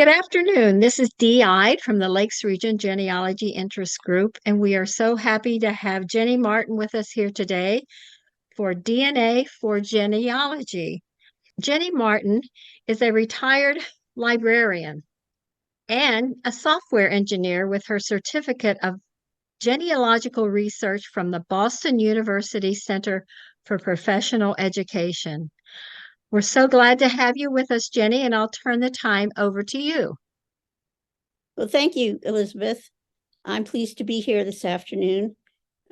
Good afternoon. This is Dee from the Lakes Region Genealogy Interest Group, and we are so happy to have Jenny Martin with us here today for DNA for Genealogy. Jenny Martin is a retired librarian and a software engineer with her certificate of genealogical research from the Boston University Center for Professional Education. We're so glad to have you with us, Jenny, and I'll turn the time over to you. Well, thank you, Elizabeth. I'm pleased to be here this afternoon.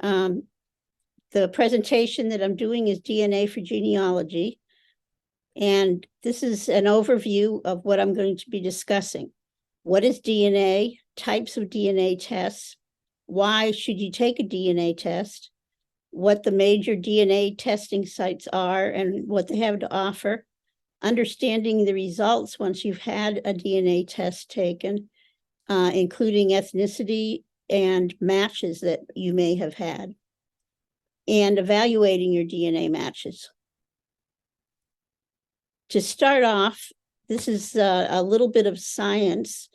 The presentation that I'm doing is DNA for Genealogy, and this is an overview of what I'm going to be discussing. What is DNA? Types of DNA tests. Why should you take a DNA test? What the major DNA testing sites are and what they have to offer. Understanding the results once you've had a DNA test taken, including ethnicity and matches that you may have had, and evaluating your DNA matches. To start off, this is a little bit of science.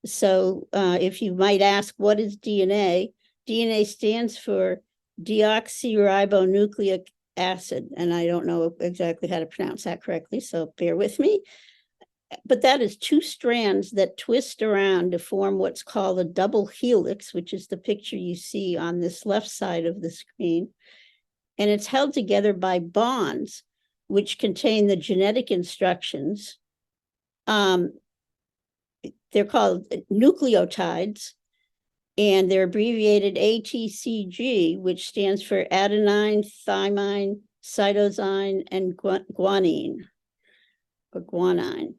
So if you might ask, what is DNA? DNA stands for deoxyribonucleic acid, and I don't know exactly how to pronounce that correctly, so bear with me. But that is two strands that twist around to form what's called a double helix, which is the picture you see on this left side of the screen. And it's held together by bonds, which contain the genetic instructions. They're called nucleotides, and they're abbreviated ATCG, which stands for adenine, thymine, cytosine, and guanine, or guanine.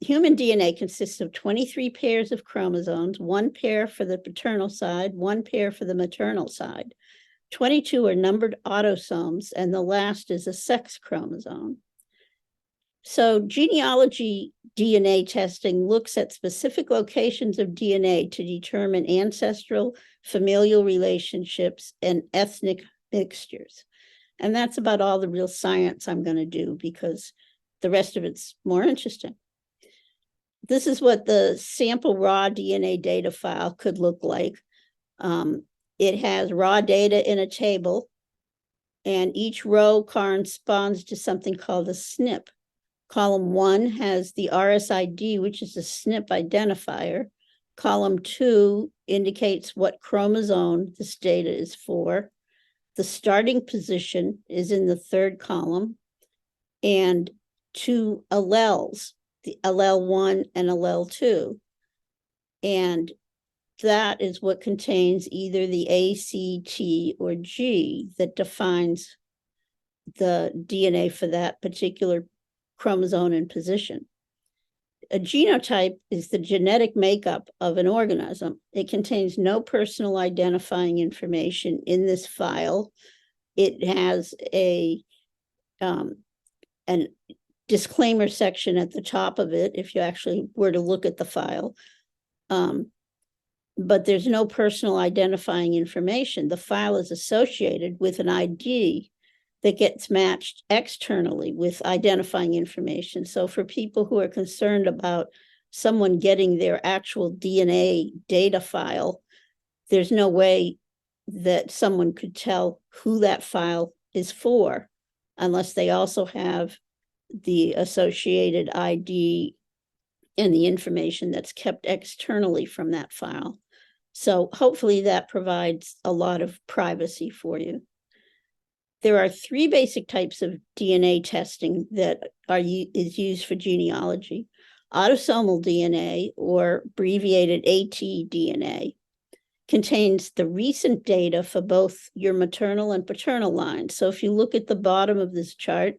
Human DNA consists of 23 pairs of chromosomes, one pair for the paternal side, one pair for the maternal side. 22 are numbered autosomes, and the last is a sex chromosome. So genealogy DNA testing looks at specific locations of DNA to determine ancestral, familial relationships, and ethnic mixtures. And that's about all the real science I'm going to do, because the rest of it's more interesting. This is what the sample raw DNA data file could look like. It has raw data in a table, and each row corresponds to something called a SNP. Column 1 has the RSID, which is a SNP identifier. Column 2 indicates what chromosome this data is for. The starting position is in the third column, and 2 alleles, the allele 1 and allele 2. And that is what contains either the A, C, T, or G that defines the DNA for that particular chromosome and position. A genotype is the genetic makeup of an organism. It contains no personal identifying information in this file. It has an disclaimer section at the top of it if you actually were to look at the file. But there's no personal identifying information. The file is associated with an ID that gets matched externally with identifying information. So for people who are concerned about someone getting their actual DNA data file, there's no way that someone could tell who that file is for unless they also have the associated ID and the information that's kept externally from that file. So hopefully that provides a lot of privacy for you. There are 3 basic types of DNA testing that is used for genealogy. Autosomal DNA, or abbreviated AT-DNA, contains the recent data for both your maternal and paternal lines. So if you look at the bottom of this chart,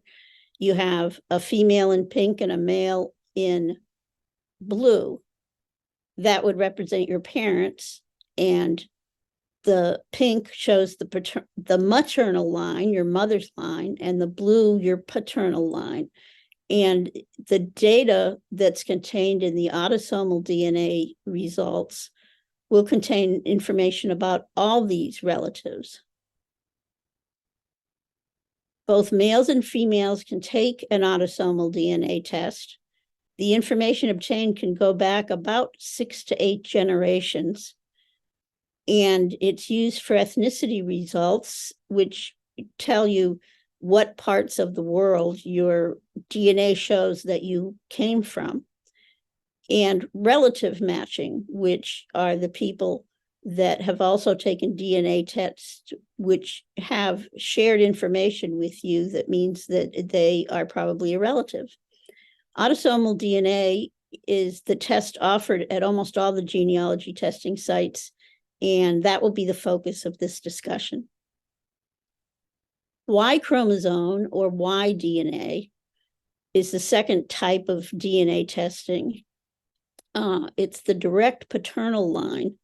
you have a female in pink and a male in blue. That would represent your parents, and the pink shows the maternal line, your mother's line, and the blue, your paternal line. And the data that's contained in the autosomal DNA results will contain information about all these relatives. Both males and females can take an autosomal DNA test. The information obtained can go back about 6 to 8 generations, and it's used for ethnicity results, which tell you what parts of the world your DNA shows that you came from, and relative matching, which are the people that have also taken DNA tests, which have shared information with you that means that they are probably a relative. Autosomal DNA is the test offered at almost all the genealogy testing sites, and that will be the focus of this discussion. Y chromosome, or Y DNA, is the second type of DNA testing. It's the direct paternal line,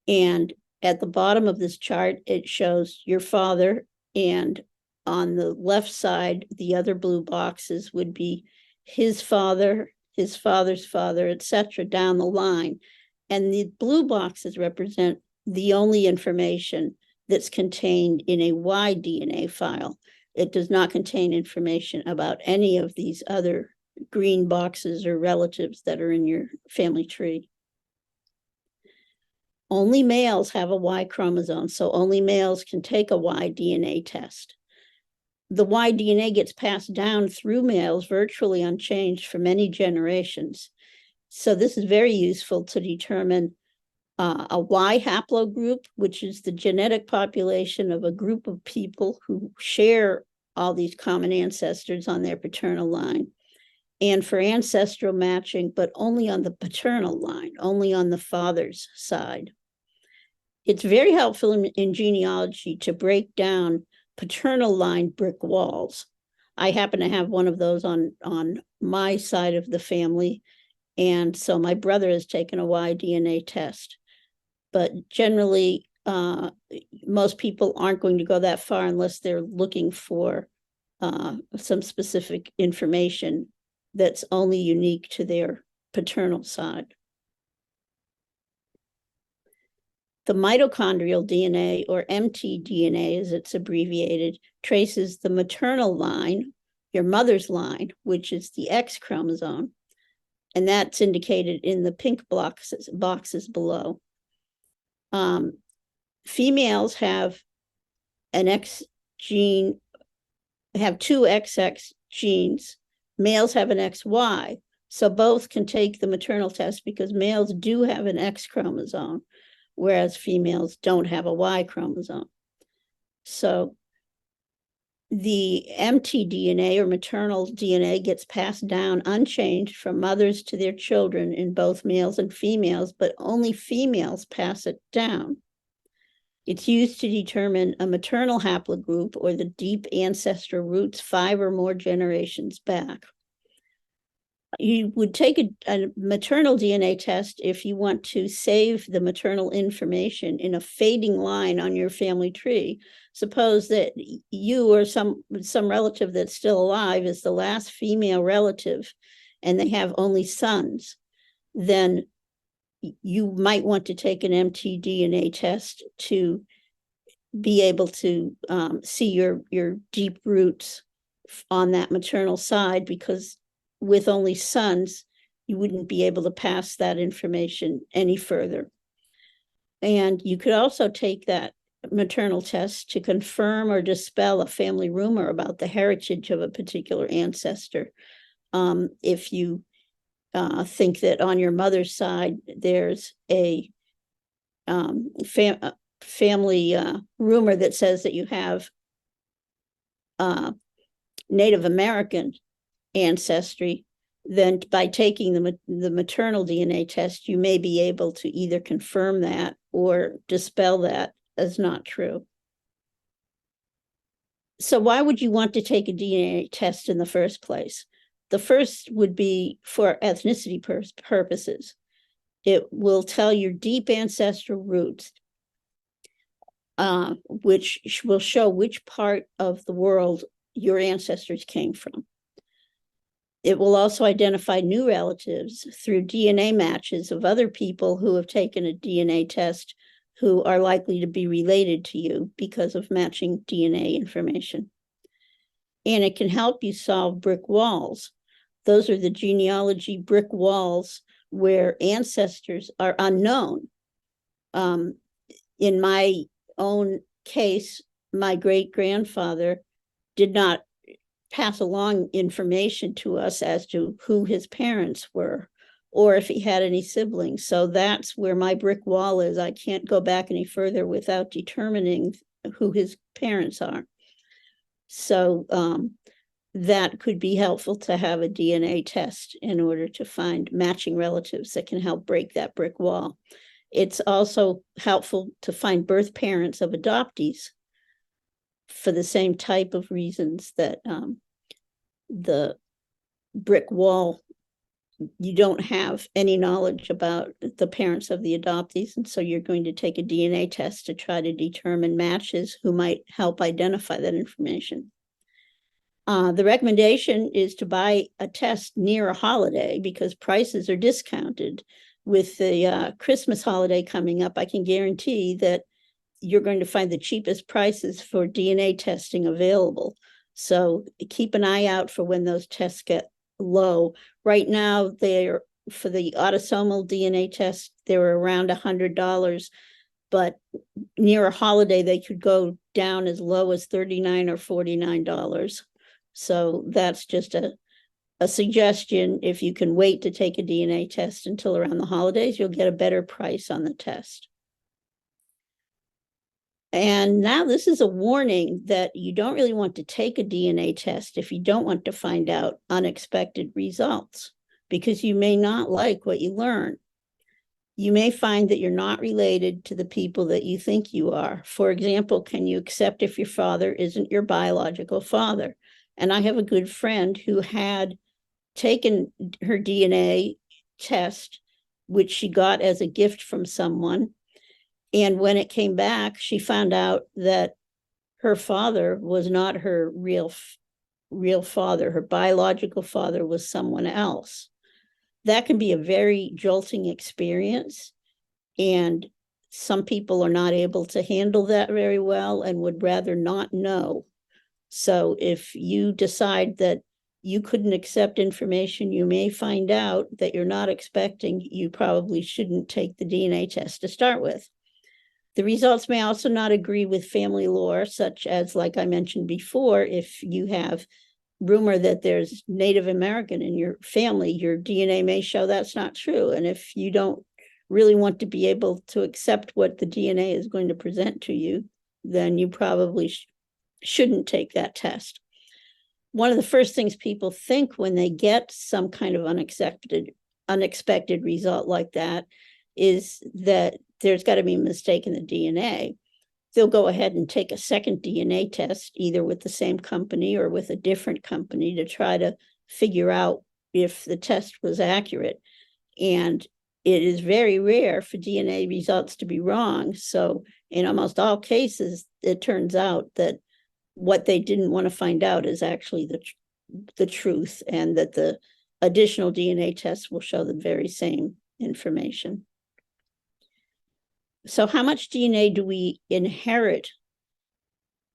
and at the bottom of this chart, it shows your father, and on the left side, the other blue boxes would be his father, his father's father, etc., down the line. And the blue boxes represent the only information that's contained in a Y DNA file. It does not contain information about any of these other green boxes or relatives that are in your family tree. Only males have a Y chromosome, so only males can take a Y DNA test. The Y DNA gets passed down through males virtually unchanged for many generations. So this is very useful to determine a Y haplogroup, which is the genetic population of a group of people who share all these common ancestors on their paternal line, and for ancestral matching, but only on the paternal line, only on the father's side. It's very helpful in genealogy to break down paternal line brick walls. I happen to have one of those on my side of the family, and so my brother has taken a Y DNA test. But generally, most people aren't going to go that far unless they're looking for some specific information that's only unique to their paternal side. The mitochondrial DNA, or mtDNA as it's abbreviated, traces the maternal line, your mother's line, which is the X chromosome, and that's indicated in the pink boxes below. Females have an X gene, have two XX genes. Males have an XY, so both can take the maternal test because males do have an X chromosome, whereas females don't have a Y chromosome. So the mtDNA, or maternal DNA, gets passed down unchanged from mothers to their children in both males and females, but only females pass it down. It's used to determine a maternal haplogroup, or the deep ancestor roots 5 or more generations back. You would take a maternal DNA test if you want to save the maternal information in a fading line on your family tree. Suppose that you or some relative that's still alive is the last female relative and they have only sons. Then you might want to take an mtDNA test to be able to see your deep roots on that maternal side, because with only sons, you wouldn't be able to pass that information any further. And you could also take that maternal test to confirm or dispel a family rumor about the heritage of a particular ancestor. If you think that on your mother's side, there's a family rumor that says that you have Native American ancestry, then by taking the maternal DNA test, you may be able to either confirm that or dispel that as not true. So why would you want to take a DNA test in the first place? The first would be for ethnicity purposes. It will tell your deep ancestral roots, which will show which part of the world your ancestors came from. It will also identify new relatives through DNA matches of other people who have taken a DNA test who are likely to be related to you because of matching DNA information. And it can help you solve brick walls. those are the genealogy brick walls where ancestors are unknown. In my own case, my great-grandfather did not pass along information to us as to who his parents were or if he had any siblings. So that's where my brick wall is. I can't go back any further without determining who his parents are. So that could be helpful to have a DNA test in order to find matching relatives that can help break that brick wall. It's also helpful to find birth parents of adoptees for the same type of reasons that the brick wall, you don't have any knowledge about the parents of the adoptees, and so you're going to take a DNA test to try to determine matches who might help identify that information. The recommendation is to buy a test near a holiday because prices are discounted. With the Christmas holiday coming up, I can guarantee that you're going to find the cheapest prices for DNA testing available. So keep an eye out for when those tests get low. Right now, they're for the autosomal DNA test, they're around $100, but near a holiday, they could go down as low as $39 or $49. So that's just a suggestion. If you can wait to take a DNA test until around the holidays, you'll get a better price on the test. And now this is a warning that you don't really want to take a DNA test if you don't want to find out unexpected results, because you may not like what you learn. You may find that you're not related to the people that you think you are. For example, can you accept if your father isn't your biological father? And I have a good friend who had taken her DNA test, which she got as a gift from someone. And when it came back, she found out that her father was not her real father. Her biological father was someone else. That can be a very jolting experience. And some people are not able to handle that very well and would rather not know. So if you decide that you couldn't accept information you may find out that you're not expecting, you probably shouldn't take the DNA test to start with. The results may also not agree with family lore, such as, like I mentioned before, if you have rumor that there's Native American in your family, your DNA may show that's not true. And if you don't really want to be able to accept what the DNA is going to present to you, then you probably shouldn't take that test. One of the first things people think when they get some kind of unexpected result like that is that there's got to be a mistake in the DNA. They'll go ahead and take a second DNA test, either with the same company or with a different company, to try to figure out if the test was accurate. And it is very rare for DNA results to be wrong. So in almost all cases, it turns out that what they didn't want to find out is actually the truth, and that the additional DNA tests will show the very same information. So how much DNA do we inherit?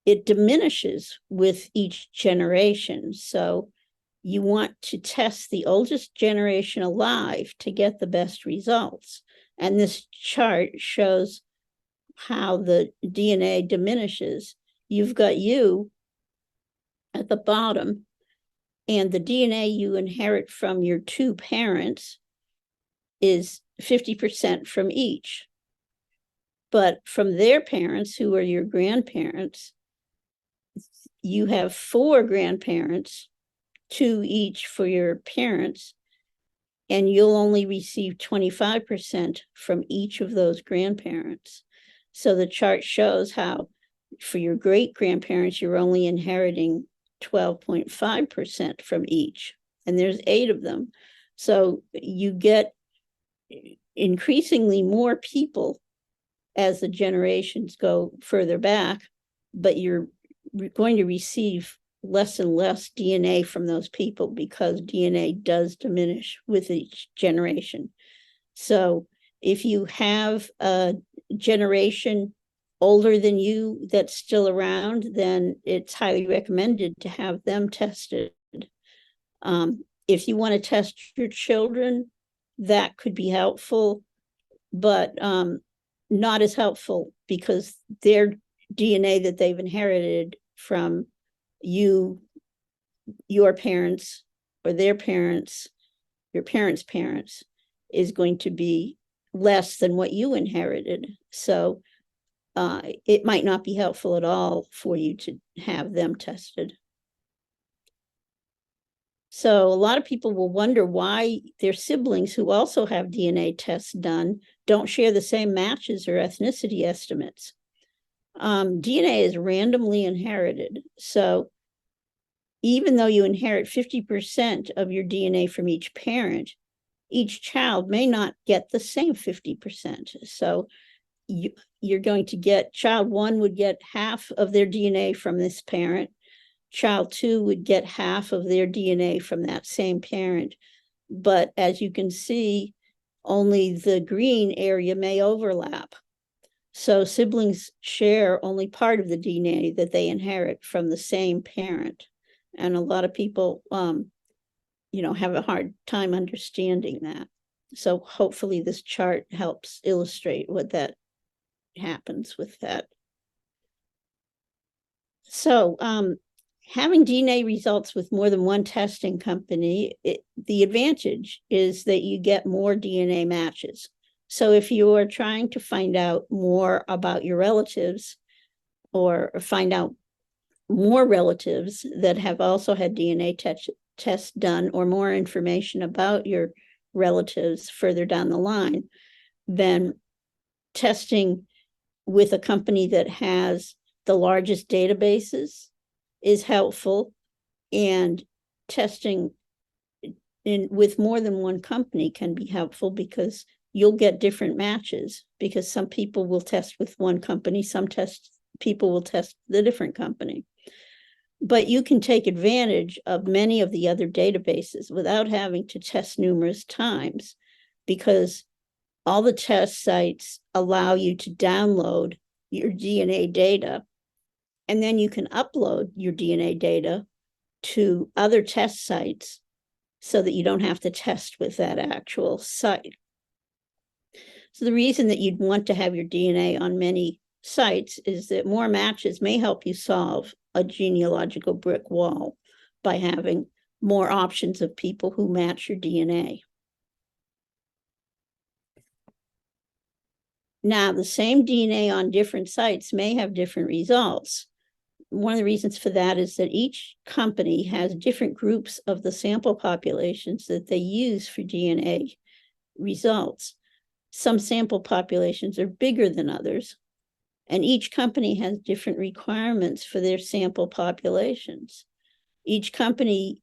It diminishes with each generation. So you want to test the oldest generation alive to get the best results. And this chart shows how the DNA diminishes. You've got you at the bottom, and the DNA you inherit from your two parents is 50% from each. But from their parents, who are your grandparents, you have 4 grandparents, 2 each for your parents, and you'll only receive 25% from each of those grandparents. So the chart shows how for your great-grandparents, you're only inheriting 12.5% from each, and there's 8 of them. So you get increasingly more people as the generations go further back, but you're going to receive less and less DNA from those people because DNA does diminish with each generation. So if you have a generation older than you that's still around, then it's highly recommended to have them tested. if you want to test your children, that could be helpful, but not as helpful because their DNA that they've inherited from you, your parents, or their parents, your parents' parents, is going to be less than what you inherited. So it might not be helpful at all for you to have them tested. So a lot of people will wonder why their siblings who also have DNA tests done don't share the same matches or ethnicity estimates. DNA is randomly inherited. So even though you inherit 50% of your DNA from each parent, each child may not get the same 50%. So you're going to get, child 1 would get half of their DNA from this parent. Child 2 would get half of their DNA from that same parent. But as you can see, only the green area may overlap. So siblings share only part of the DNA that they inherit from the same parent. And a lot of people, have a hard time understanding that. So hopefully this chart helps illustrate what that happens with that. So having DNA results with more than one testing company, the advantage is that you get more DNA matches. So if you are trying to find out more about your relatives or find out more relatives that have also had DNA tests done or more information about your relatives further down the line, then testing with a company that has the largest databases is helpful, and testing with more than one company can be helpful because you'll get different matches, because some people will test with one company, some people will test the different company. But you can take advantage of many of the other databases without having to test numerous times, because all the test sites allow you to download your DNA data, and then you can upload your DNA data to other test sites so that you don't have to test with that actual site. So the reason that you'd want to have your DNA on many sites is that more matches may help you solve a genealogical brick wall by having more options of people who match your DNA. Now, the same DNA on different sites may have different results. One of the reasons for that is that each company has different groups of the sample populations that they use for DNA results. Some sample populations are bigger than others, and each company has different requirements for their sample populations. Each company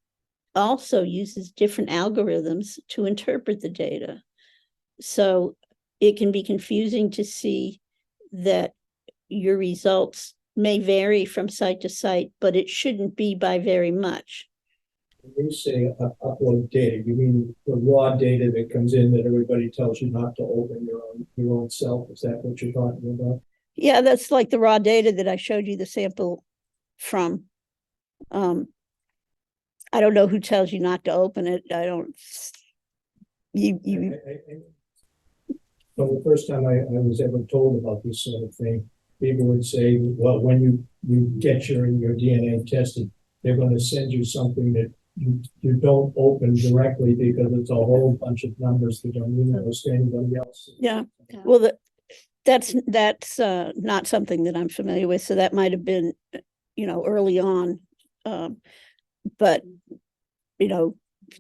also uses different algorithms to interpret the data. So it can be confusing to see that your results may vary from site to site, but it shouldn't be by very much. When you say upload data, you mean the raw data that comes in that everybody tells you not to open your own self? Is that what you're talking about? Yeah, that's like the raw data that I showed you the sample from. I don't know who tells you not to open it. I don't. Well, the first time I was ever told about this sort of thing, people would say, well, when you get your DNA tested, they're going to send you something that you don't open directly because it's a whole bunch of numbers that don't mean to anybody else. Yeah, well, that's not something that I'm familiar with. So that might have been, early on, but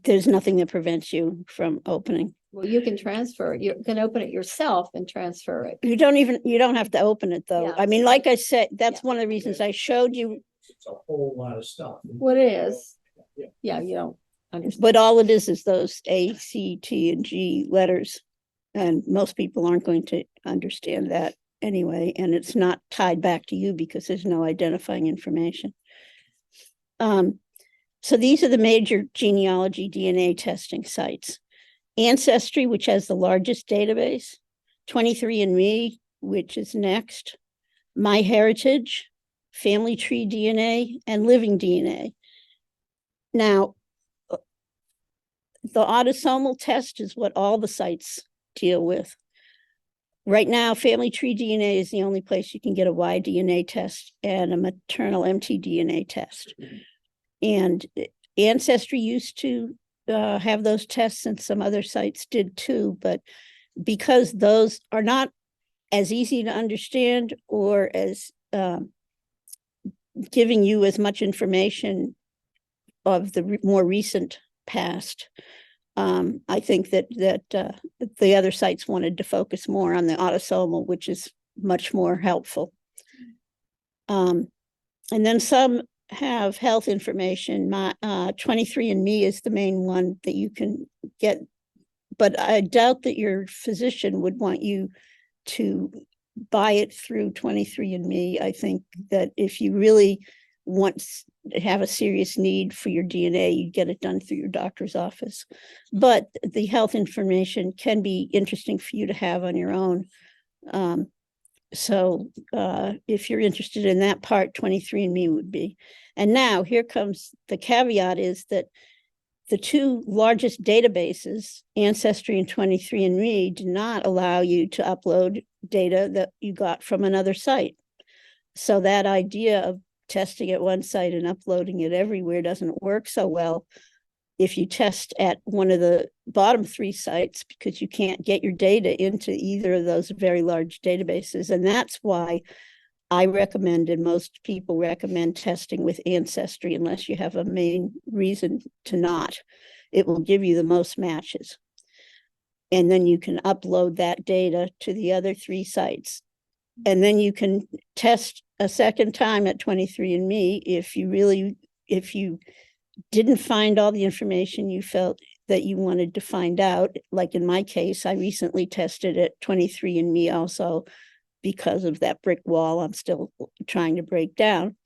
there's nothing that prevents you from opening. Well, you can transfer it. You can open it yourself and transfer it. You don't have to open it though. Yeah. I mean, like I said, that's one of the reasons I showed you. It's a whole lot of stuff. What it is. Yeah, you don't understand. But all it is those A, C, T, and G letters. And most people aren't going to understand that anyway. And it's not tied back to you because there's no identifying information. So these are the major genealogy DNA testing sites. Ancestry, which has the largest database, 23andMe, which is next, MyHeritage, Family Tree DNA, and Living DNA. Now, the autosomal test is what all the sites deal with. Right now, family tree DNA is the only place you can get a Y-DNA test and a maternal mtDNA test. And Ancestry used to have those tests, and some other sites did too, but because those are not as easy to understand or as giving you as much information of the more recent past, I think that the other sites wanted to focus more on the autosomal, which is much more helpful. And then some have health information. My 23andMe is the main one that you can get, but I doubt that your physician would want you to buy it through 23andMe. I think that if you really want to have a serious need for your DNA, you get it done through your doctor's office. But the health information can be interesting for you to have on your own. So if you're interested in that part, 23andMe would be. And now here comes the caveat, is that the two largest databases, Ancestry and 23andMe, do not allow you to upload data that you got from another site. So that idea of testing at one site and uploading it everywhere doesn't work so well if you test at one of the bottom three sites, because you can't get your data into either of those very large databases. And that's why I recommend, and most people recommend, testing with Ancestry unless you have a main reason to not. It will give you the most matches. And then you can upload that data to the other three sites. And then you can test a second time at 23andMe if you didn't find all the information you felt that you wanted to find out. Like in my case, I recently tested at 23andMe also, because of that brick wall I'm still trying to break down.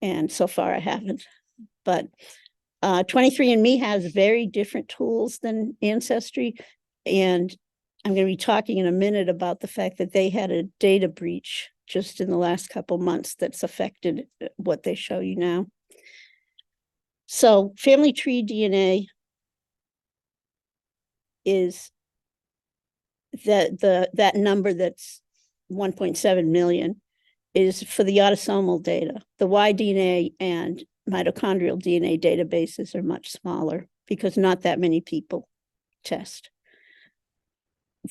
And so far I haven't. But 23andMe has very different tools than Ancestry. And I'm going to be talking in a minute about the fact that they had a data breach just in the last couple months that's affected what they show you now. So family tree DNA is that number that's 1.7 million is for the autosomal data. The Y-DNA and mitochondrial DNA databases are much smaller because not that many people test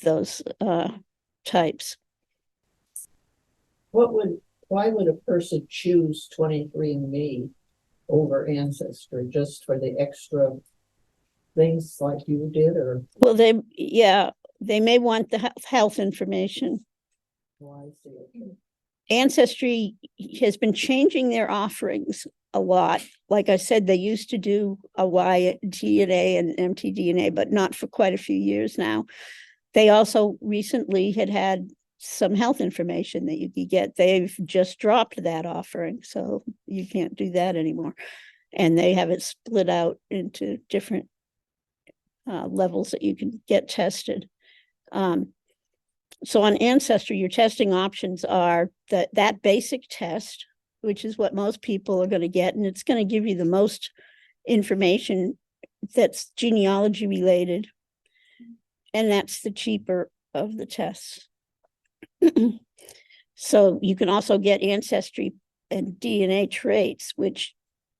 those types. Why would a person choose 23andMe over Ancestry, just for the extra things like you did, or? Well, they may want the health information. Oh, I see. Okay. Ancestry has been changing their offerings a lot. Like I said, they used to do a Y-DNA and mtDNA, but not for quite a few years now. They also recently had some health information that you could get. They've just dropped that offering, so you can't do that anymore. And they have it split out into different levels that you can get tested. So on Ancestry, your testing options are that basic test, which is what most people are going to get, and it's going to give you the most information that's genealogy related, and that's the cheaper of the tests. So you can also get Ancestry and DNA traits, which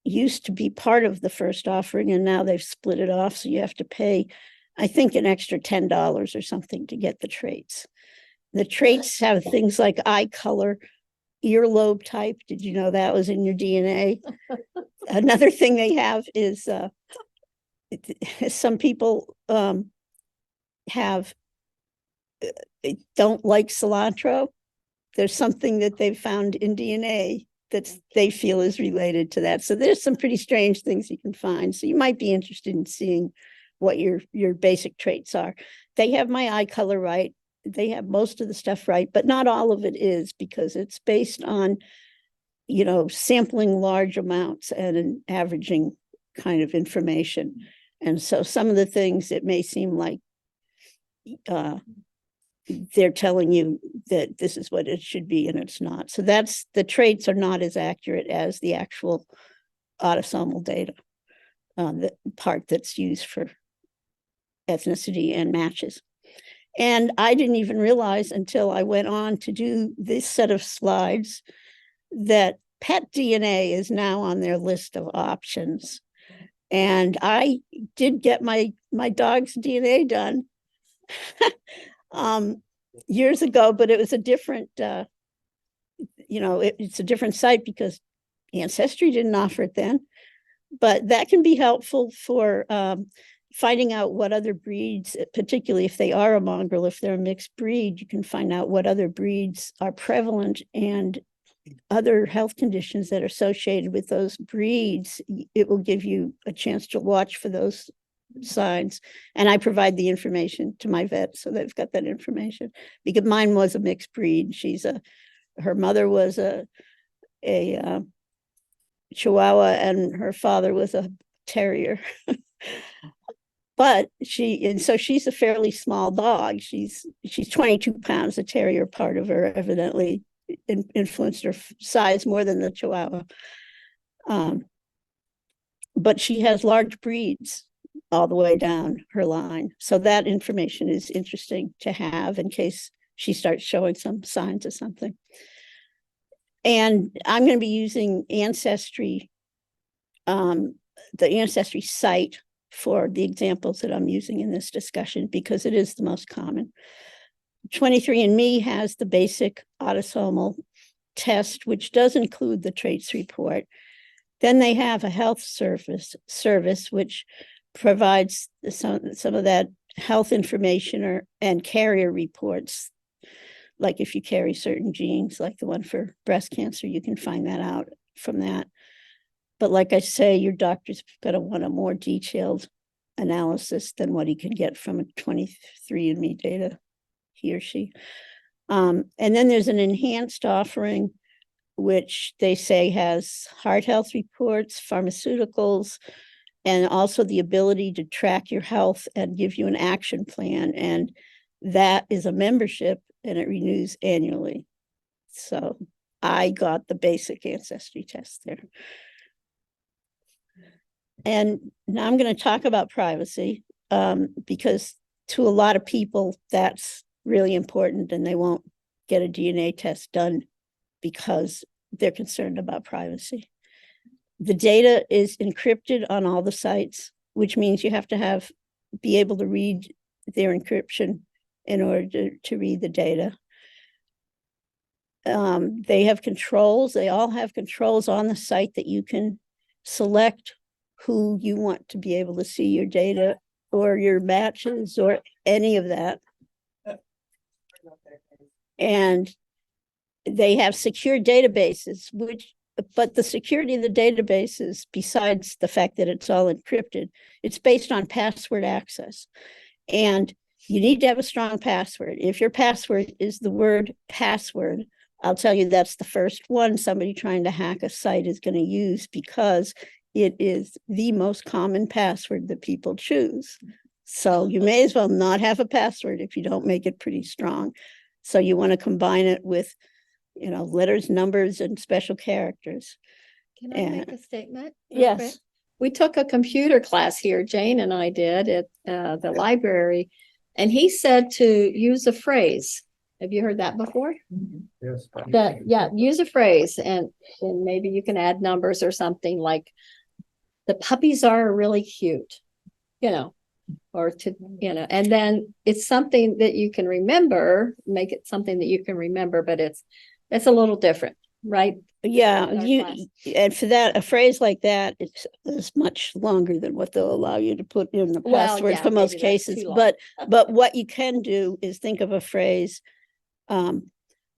used to be part of the first offering, and now they've split it off, so you have to pay, I think, an extra $10 or something to get the traits. The traits have things like eye color, earlobe type. Did you know that was in your DNA? Another thing they have is some people don't like cilantro. There's something that they've found in DNA that they feel is related to that. So there's some pretty strange things you can find. So you might be interested in seeing what your basic traits are. They have my eye color right. They have most of the stuff right, but not all of it is, because it's based on, sampling large amounts and an averaging kind of information. And so some of the things, it may seem like they're telling you that this is what it should be, and it's not. So the traits are not as accurate as the actual autosomal data, the part that's used for ethnicity and matches. And I didn't even realize until I went on to do this set of slides that pet DNA is now on their list of options. And I did get my dog's DNA done years ago, but it was a different, it's a different site because Ancestry didn't offer it then. But that can be helpful for finding out what other breeds, particularly if they are a mongrel, if they're a mixed breed, you can find out what other breeds are prevalent and other health conditions that are associated with those breeds. It will give you a chance to watch for those signs. And I provide the information to my vet, so they've got that information. Because mine was a mixed breed. Her mother was a Chihuahua and her father was a terrier. But so she's a fairly small dog. She's 22 pounds. The terrier part of her evidently influenced her size more than the Chihuahua. But she has large breeds all the way down her line. So that information is interesting to have in case she starts showing some signs of something. And I'm going to be using Ancestry, the Ancestry site for the examples that I'm using in this discussion because it is the most common. 23andMe has the basic autosomal test, which does include the traits report. Then they have a health service which provides some of that health information and carrier reports. Like if you carry certain genes, like the one for breast cancer, you can find that out from that. But like I say, your doctor's going to want a more detailed analysis than what he can get from a 23andMe data, he or she. And then there's an enhanced offering, which they say has heart health reports, pharmaceuticals, and also the ability to track your health and give you an action plan. And that is a membership and it renews annually. So I got the basic Ancestry test there. And now I'm going to talk about privacy because to a lot of people, that's really important and they won't get a DNA test done because they're concerned about privacy. The data is encrypted on all the sites, which means you have to be able to read their encryption in order to read the data. They have controls. They all have controls on the site that you can select who you want to be able to see your data or your matches or any of that. And they have secure databases, but the security of the databases, besides the fact that it's all encrypted, it's based on password access. And you need to have a strong password. If your password is the word password, I'll tell you that's the first one somebody trying to hack a site is going to use because it is the most common password that people choose. So you may as well not have a password if you don't make it pretty strong. So you want to combine it with, letters, numbers, and special characters. Can I make a statement? Yes. Quick? We took a computer class here, Jane and I did at the library, and he said to use a phrase. Have you heard that before? Yes. Use a phrase and maybe you can add numbers or something like the puppies are really cute, and then it's something that you can remember, make it something that you can remember, but it's a little different, right? Yeah, and for that, a phrase like that, it's much longer than what they'll allow you to put in the password for most cases. But what you can do is think of a phrase.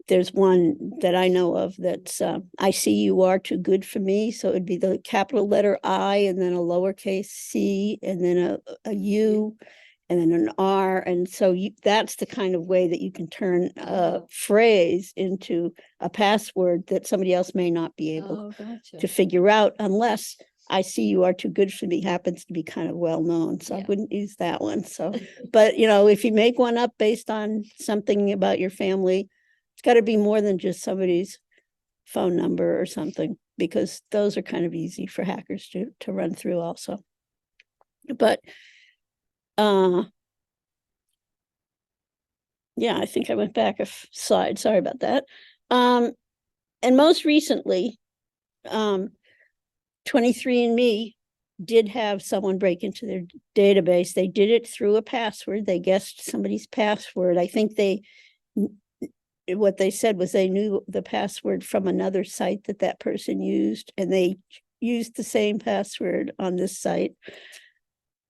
There's one that I know of that's I see you are too good for me. So it'd be the capital letter I and then a lowercase c and then a U and then an R. And so that's the kind of way that you can turn a phrase into a password that somebody else may not be able to figure out unless I see you are too good for me happens to be kind of well known. So I wouldn't use that one. So, but if you make one up based on something about your family, it's got to be more than just somebody's phone number or something, because those are kind of easy for hackers to run through also. But Yeah, I think I went back a slide. Sorry about that. And most recently, 23andMe did have someone break into their database. They did it through a password. They guessed somebody's password. I think what they said was they knew the password from another site that person used, and they used the same password on this site.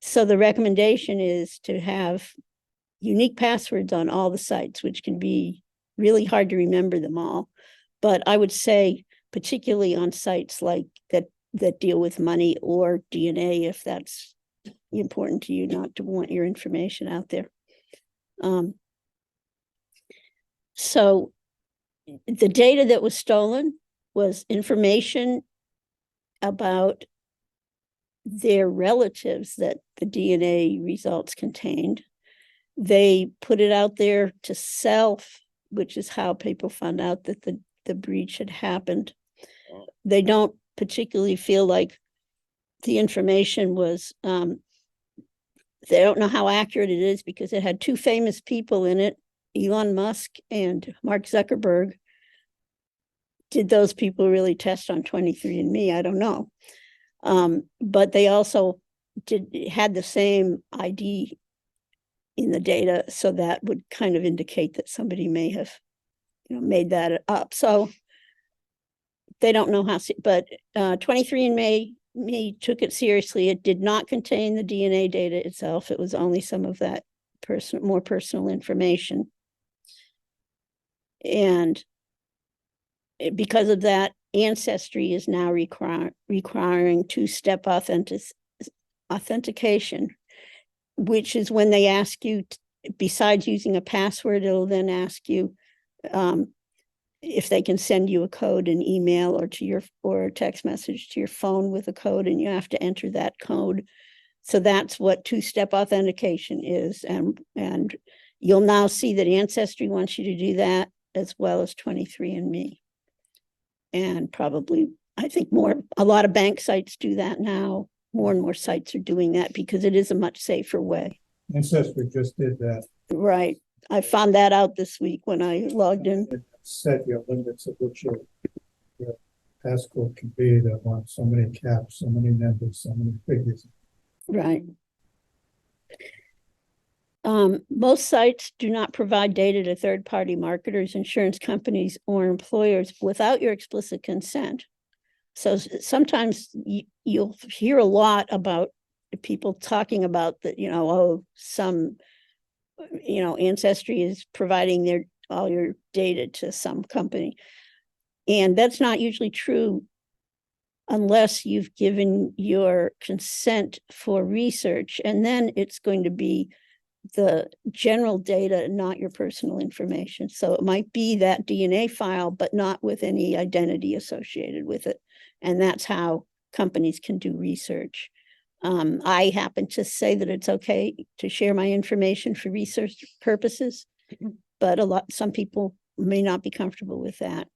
So the recommendation is to have unique passwords on all the sites, which can be really hard to remember them all. But I would say, particularly on sites like that deal with money or DNA, if that's important to you, not to want your information out there. So the data that was stolen was information about their relatives that the DNA results contained. They put it out there to sell, which is how people found out that the breach had happened. They don't particularly feel like the information was, they don't know how accurate it is because it had two famous people in it, Elon Musk and Mark Zuckerberg. Did those people really test on 23andMe? I don't know. But they also had the same ID in the data, so that would kind of indicate that somebody may have, made that up. So they don't know how, but 23andMe took it seriously. It did not contain the DNA data itself. It was only some of that more personal information. And because of that, Ancestry is now requiring two-step authentication, which is when they ask you, besides using a password, it'll then ask you if they can send you a code, an email, or a text message to your phone with a code, and you have to enter that code. So that's what two-step authentication is, and you'll now see that Ancestry wants you to do that, as well as 23andMe. And probably, I think a lot of bank sites do that now. More and more sites are doing that because it is a much safer way. Ancestry just did that. Right. I found that out this week when I logged in. It set your limits of what your passcode can be. They want so many caps, so many numbers, so many figures. Right. Most sites do not provide data to third-party marketers, insurance companies, or employers without your explicit consent. So sometimes you'll hear a lot about people talking about that, Ancestry is providing all your data to some company. And that's not usually true unless you've given your consent for research. And then it's going to be the general data, not your personal information. So it might be that DNA file, but not with any identity associated with it. And that's how companies can do research. I happen to say that it's okay to share my information for research purposes, but some people may not be comfortable with that.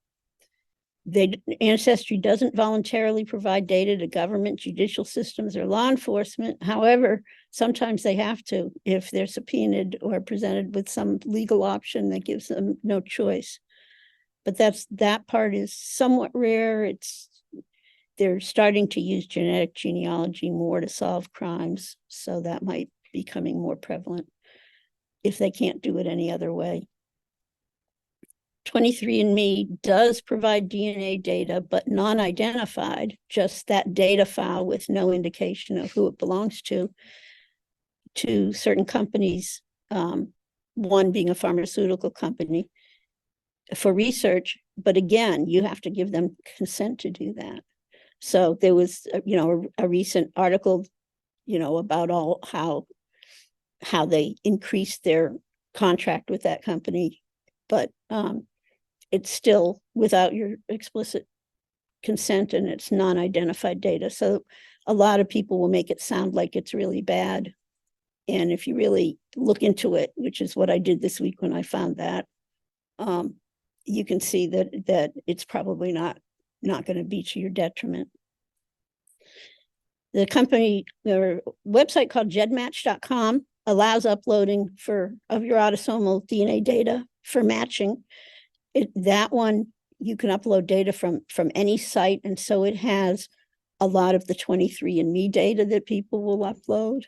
Ancestry doesn't voluntarily provide data to government, judicial systems, or law enforcement. However, sometimes they have to if they're subpoenaed or presented with some legal option that gives them no choice. But that part is somewhat rare. They're starting to use genetic genealogy more to solve crimes, so that might be becoming more prevalent if they can't do it any other way. 23andMe does provide DNA data, but non-identified, just that data file with no indication of who it belongs to certain companies, one being a pharmaceutical company, for research. But again, you have to give them consent to do that. So there was, a recent article, about how they increased their contract with that company, but it's still without your explicit consent, and it's non-identified data. So a lot of people will make it sound like it's really bad. And if you really look into it, which is what I did this week when I found that, you can see that it's probably not going to be to your detriment. The website called gedmatch.com allows uploading of your autosomal DNA data for matching. That one, you can upload data from any site, and so it has a lot of the 23andMe data that people will upload,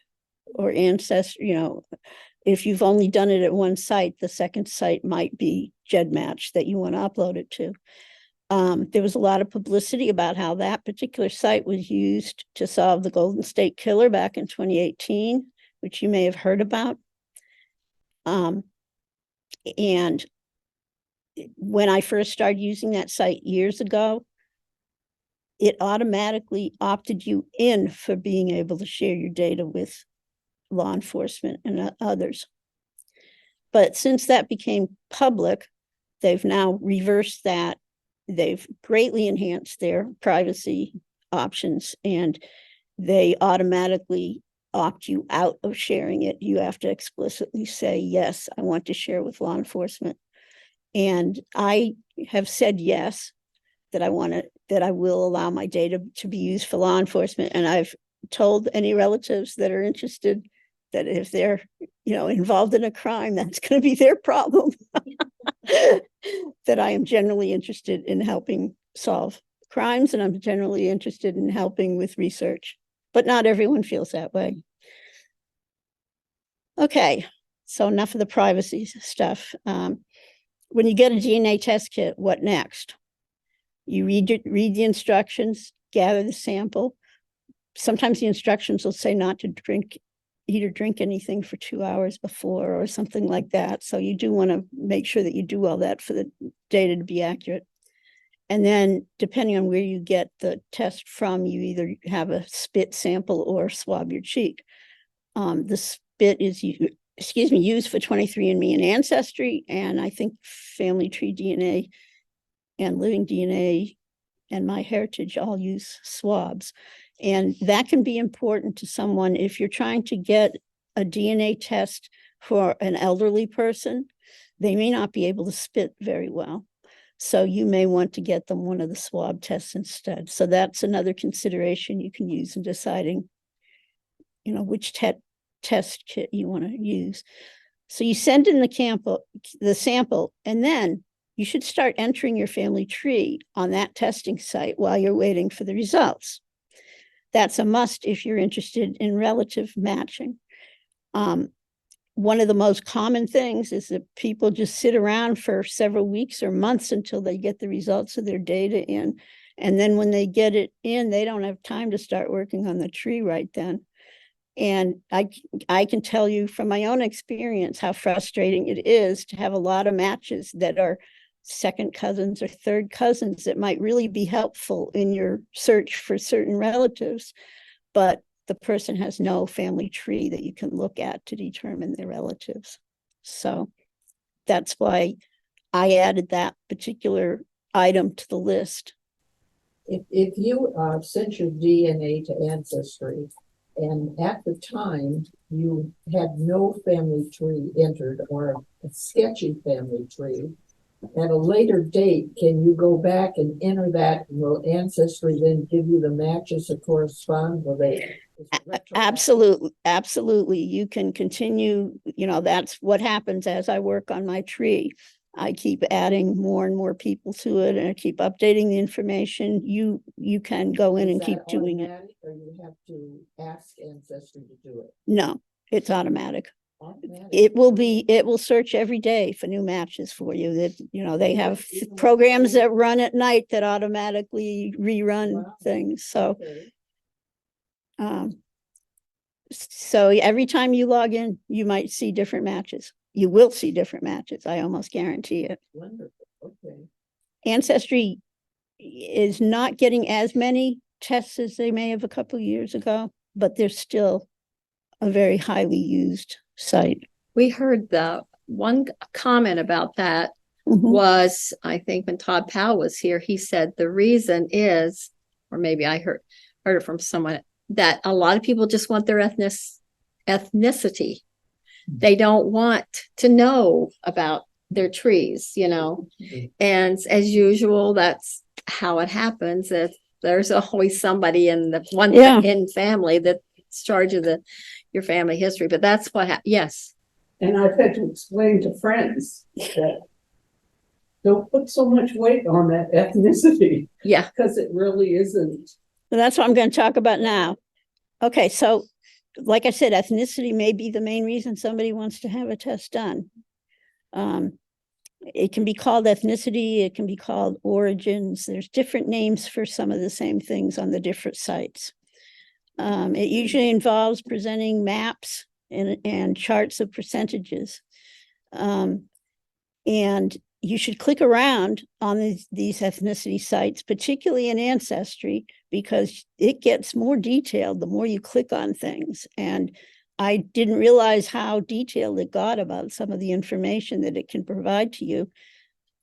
or Ancestry. If you've only done it at one site, the second site might be GEDmatch that you want to upload it to. There was a lot of publicity about how that particular site was used to solve the Golden State Killer back in 2018, which you may have heard about. And when I first started using that site years ago, it automatically opted you in for being able to share your data with law enforcement and others. But since that became public, they've now reversed that. They've greatly enhanced their privacy options, and they automatically opt you out of sharing it. You have to explicitly say, yes, I want to share with law enforcement. And I have said yes, that I will allow my data to be used for law enforcement. And I've told any relatives that are interested that if they're, involved in a crime, that's going to be their problem. That I am generally interested in helping solve crimes, and I'm generally interested in helping with research, but not everyone feels that way. Okay, so enough of the privacy stuff. When you get a DNA test kit, what next? You read the instructions, gather the sample. Sometimes the instructions will say not to drink anything for 2 hours before or something like that. So you do want to make sure that you do all that for the data to be accurate. And then depending on where you get the test from, you either have a spit sample or swab your cheek. The spit is used for 23andMe and Ancestry, and I think Family Tree DNA and Living DNA and MyHeritage all use swabs. And that can be important to someone if you're trying to get a DNA test for an elderly person. They may not be able to spit very well. So you may want to get them one of the swab tests instead. So that's another consideration you can use in deciding, which test kit you want to use. So you send in the sample, and then you should start entering your family tree on that testing site while you're waiting for the results. That's a must if you're interested in relative matching. One of the most common things is that people just sit around for several weeks or months until they get the results of their data in. And then when they get it in, they don't have time to start working on the tree right then. And I can tell you from my own experience how frustrating it is to have a lot of matches that are second cousins or third cousins that might really be helpful in your search for certain relatives, but the person has no family tree that you can look at to determine their relatives. So that's why I added that particular item to the list. If you sent your DNA to Ancestry, and at the time you had no family tree entered or a sketchy family tree, at a later date, can you go back and enter that? Will Ancestry then give you the matches that correspond? Will they? Absolutely. You can continue, that's what happens as I work on my tree. I keep adding more and more people to it, and I keep updating the information. You can go in and keep doing it. Or you have to ask Ancestry to do it? No, it's automatic. Automatic. It will search every day for new matches for you. That they have programs that run at night that automatically rerun things. So Okay. so every time you log in, you might see different matches. You will see different matches. I almost guarantee it. Wonderful. Okay. Ancestry is not getting as many tests as they may have a couple of years ago, but they're still a very highly used site. We heard the one comment about that was, I think when Todd Powell was here, he said the reason is, or maybe I heard it from someone, that a lot of people just want their ethnicity. They don't want to know about their trees, and as usual, that's how it happens. That there's always somebody in the one in family that's in charge of the your family history, but that's what, yes. And I've had to explain to friends that don't put so much weight on that ethnicity, Yeah. because it really isn't. So that's what I'm going to talk about now. Okay, so like I said, ethnicity may be the main reason somebody wants to have a test done. It can be called ethnicity, it can be called origins. There's different names for some of the same things on the different sites. It usually involves presenting maps and charts of percentages. And you should click around on these ethnicity sites, particularly in Ancestry, because it gets more detailed the more you click on things. And I didn't realize how detailed it got about some of the information that it can provide to you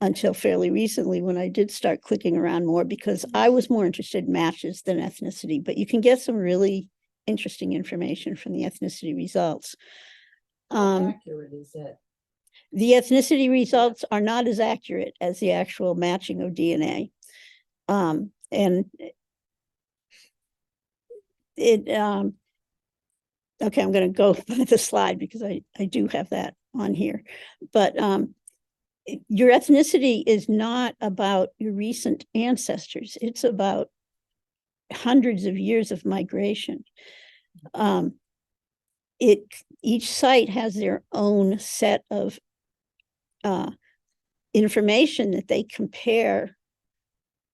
until fairly recently, when I did start clicking around more, because I was more interested in matches than ethnicity. But you can get some really interesting information from the ethnicity results. How accurate is that? The ethnicity results are not as accurate as the actual matching of DNA. And it, okay, I'm going to go by the slide because I do have that on here. But your ethnicity is not about your recent ancestors. It's about hundreds of years of migration. Each site has their own set of information that they compare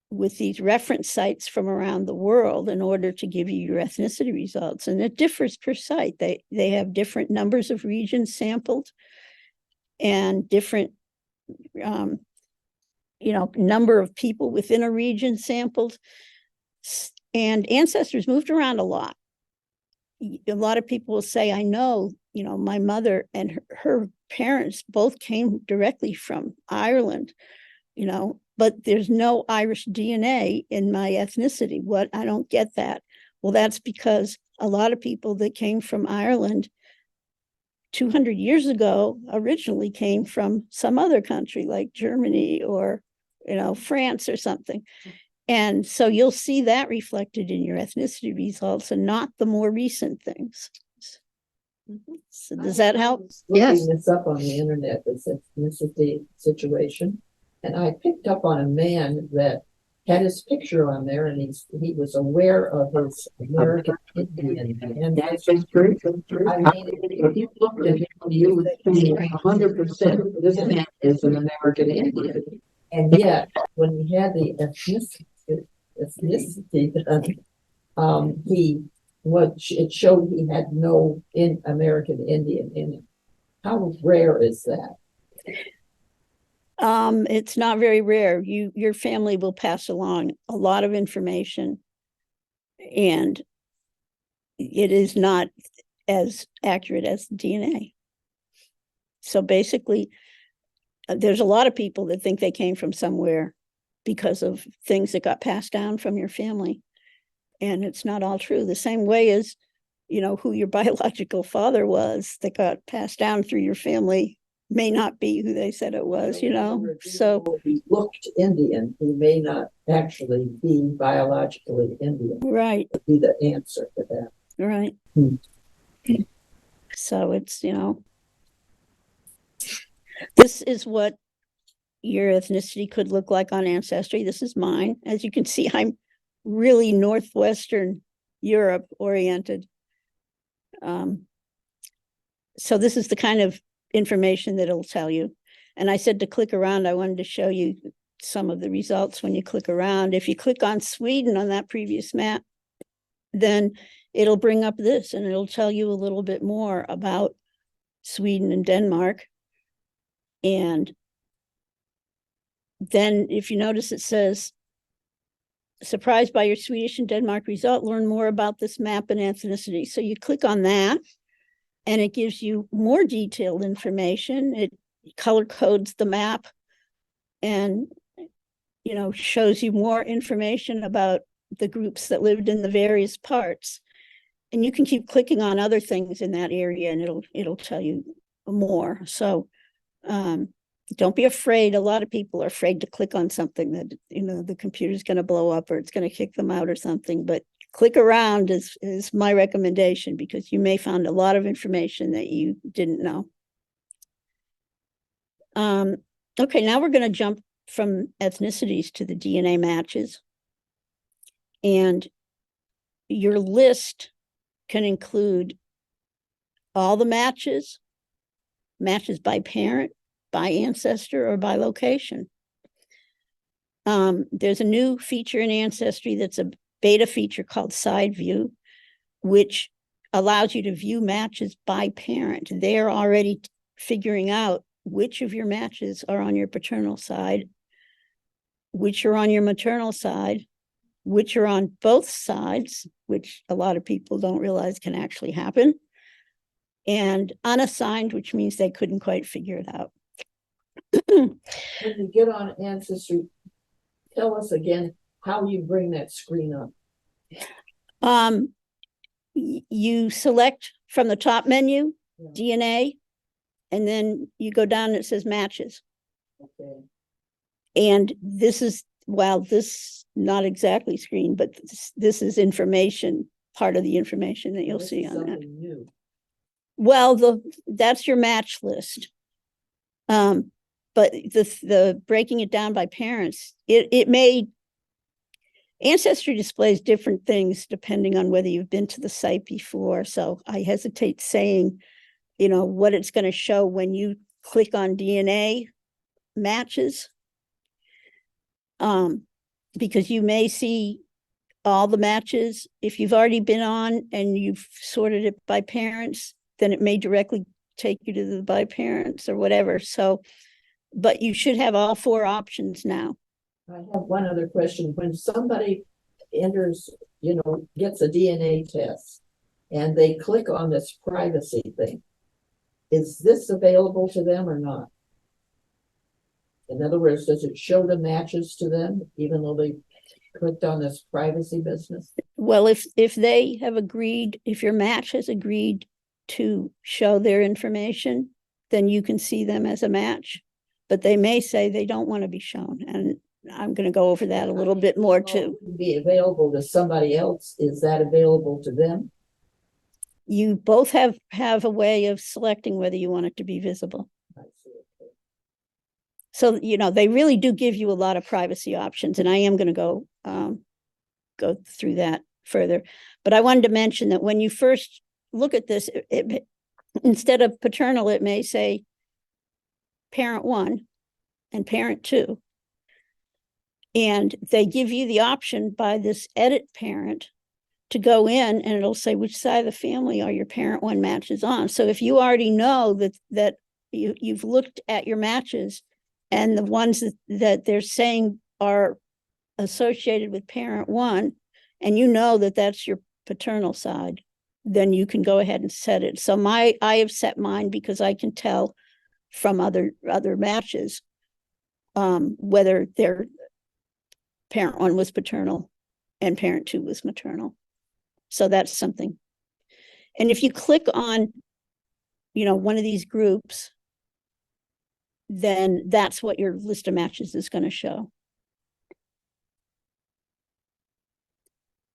with these reference sites from around the world in order to give you your ethnicity results. And it differs per site. They have different numbers of regions sampled and different number of people within a region sampled. And ancestors moved around a lot. A lot of people will say, I know, my mother and her parents both came directly from Ireland, but there's no Irish DNA in my ethnicity. What? I don't get that. Well, that's because a lot of people that came from Ireland 200 years ago originally came from some other country like Germany or, France or something. And so you'll see that reflected in your ethnicity results and not the more recent things. So does that help? Yes. Looking this up on the internet, this ethnicity situation, and I picked up on a man that had his picture on there, and he was aware of his American Indian. And That's true. I mean, If you looked at him, you would think 100% this man is an American Indian. and yet, when he had the ethnicity done, it showed he had no American Indian in him. How rare is that? It's not very rare. Your family will pass along a lot of information, and it is not as accurate as DNA. So basically, there's a lot of people that think they came from somewhere because of things that got passed down from your family. And it's not all true. The same way as, who your biological father was that got passed down through your family may not be who they said it was, So he looked Indian, he may not actually be biologically Indian. Right. Would be the answer to that. Right. So it's, this is what your ethnicity could look like on Ancestry. This is mine. As you can see, I'm really Northwestern Europe oriented. So this is the kind of information that it'll tell you. And I said to click around, I wanted to show you some of the results when you click around. If you click on Sweden on that previous map, then it'll bring up this and it'll tell you a little bit more about Sweden and Denmark. And then if you notice, it says, surprised by your Swedish and Denmark result, learn more about this map and ethnicity. So you click on that and it gives you more detailed information. It color codes the map and, shows you more information about the groups that lived in the various parts. And you can keep clicking on other things in that area and it'll tell you more. So don't be afraid. A lot of people are afraid to click on something that, the computer's going to blow up or it's going to kick them out or something. But click around is my recommendation, because you may find a lot of information that you didn't know. Okay, now we're going to jump from ethnicities to the DNA matches. And your list can include all the matches, matches by parent, by ancestor, or by location. There's a new feature in Ancestry that's a beta feature called Side View, which allows you to view matches by parent. They're already figuring out which of your matches are on your paternal side, which are on your maternal side, which are on both sides, which a lot of people don't realize can actually happen, and unassigned, which means they couldn't quite figure it out. When you get on Ancestry, tell us again how you bring that screen up. You select from the top menu, Yeah. DNA, and then you go down and it says matches. Okay. And this is, well, this not exactly screen, but this is information, part of the information that you'll This see is on that. something new. Well, that's your match list. But the breaking it down by parents, it may, Ancestry displays different things depending on whether you've been to the site before. So I hesitate saying, you know, what it's going to show when you click on DNA matches. Because you may see all the matches. If you've already been on and you've sorted it by parents, then it may directly take you to the by parents or whatever. So, but you should have all 4 options now. I have one other question. When somebody enters, gets a DNA test and they click on this privacy thing, is this available to them or not? In other words, does it show the matches to them, even though they clicked on this privacy business? Well, if they have agreed, if your match has agreed to show their information, then you can see them as a match. But they may say they don't want to be shown. And I'm going to go over that a little bit more too. Be available to somebody else. Is that available to them? You both have a way of selecting whether you want it to be visible. I see. Okay. So, they really do give you a lot of privacy options, and I am going to go through that further. But I wanted to mention that when you first look at this, instead of paternal, it may say parent 1 and parent 2. And they give you the option by this edit parent to go in, and it'll say which side of the family are your parent 1 matches on. So if you already know that you've looked at your matches and the ones that they're saying are associated with parent 1, and you know that that's your paternal side, then you can go ahead and set it. So I have set mine because I can tell from other matches whether their parent 1 was paternal and parent 2 was maternal. So that's something. And if you click on, one of these groups, then that's what your list of matches is going to show.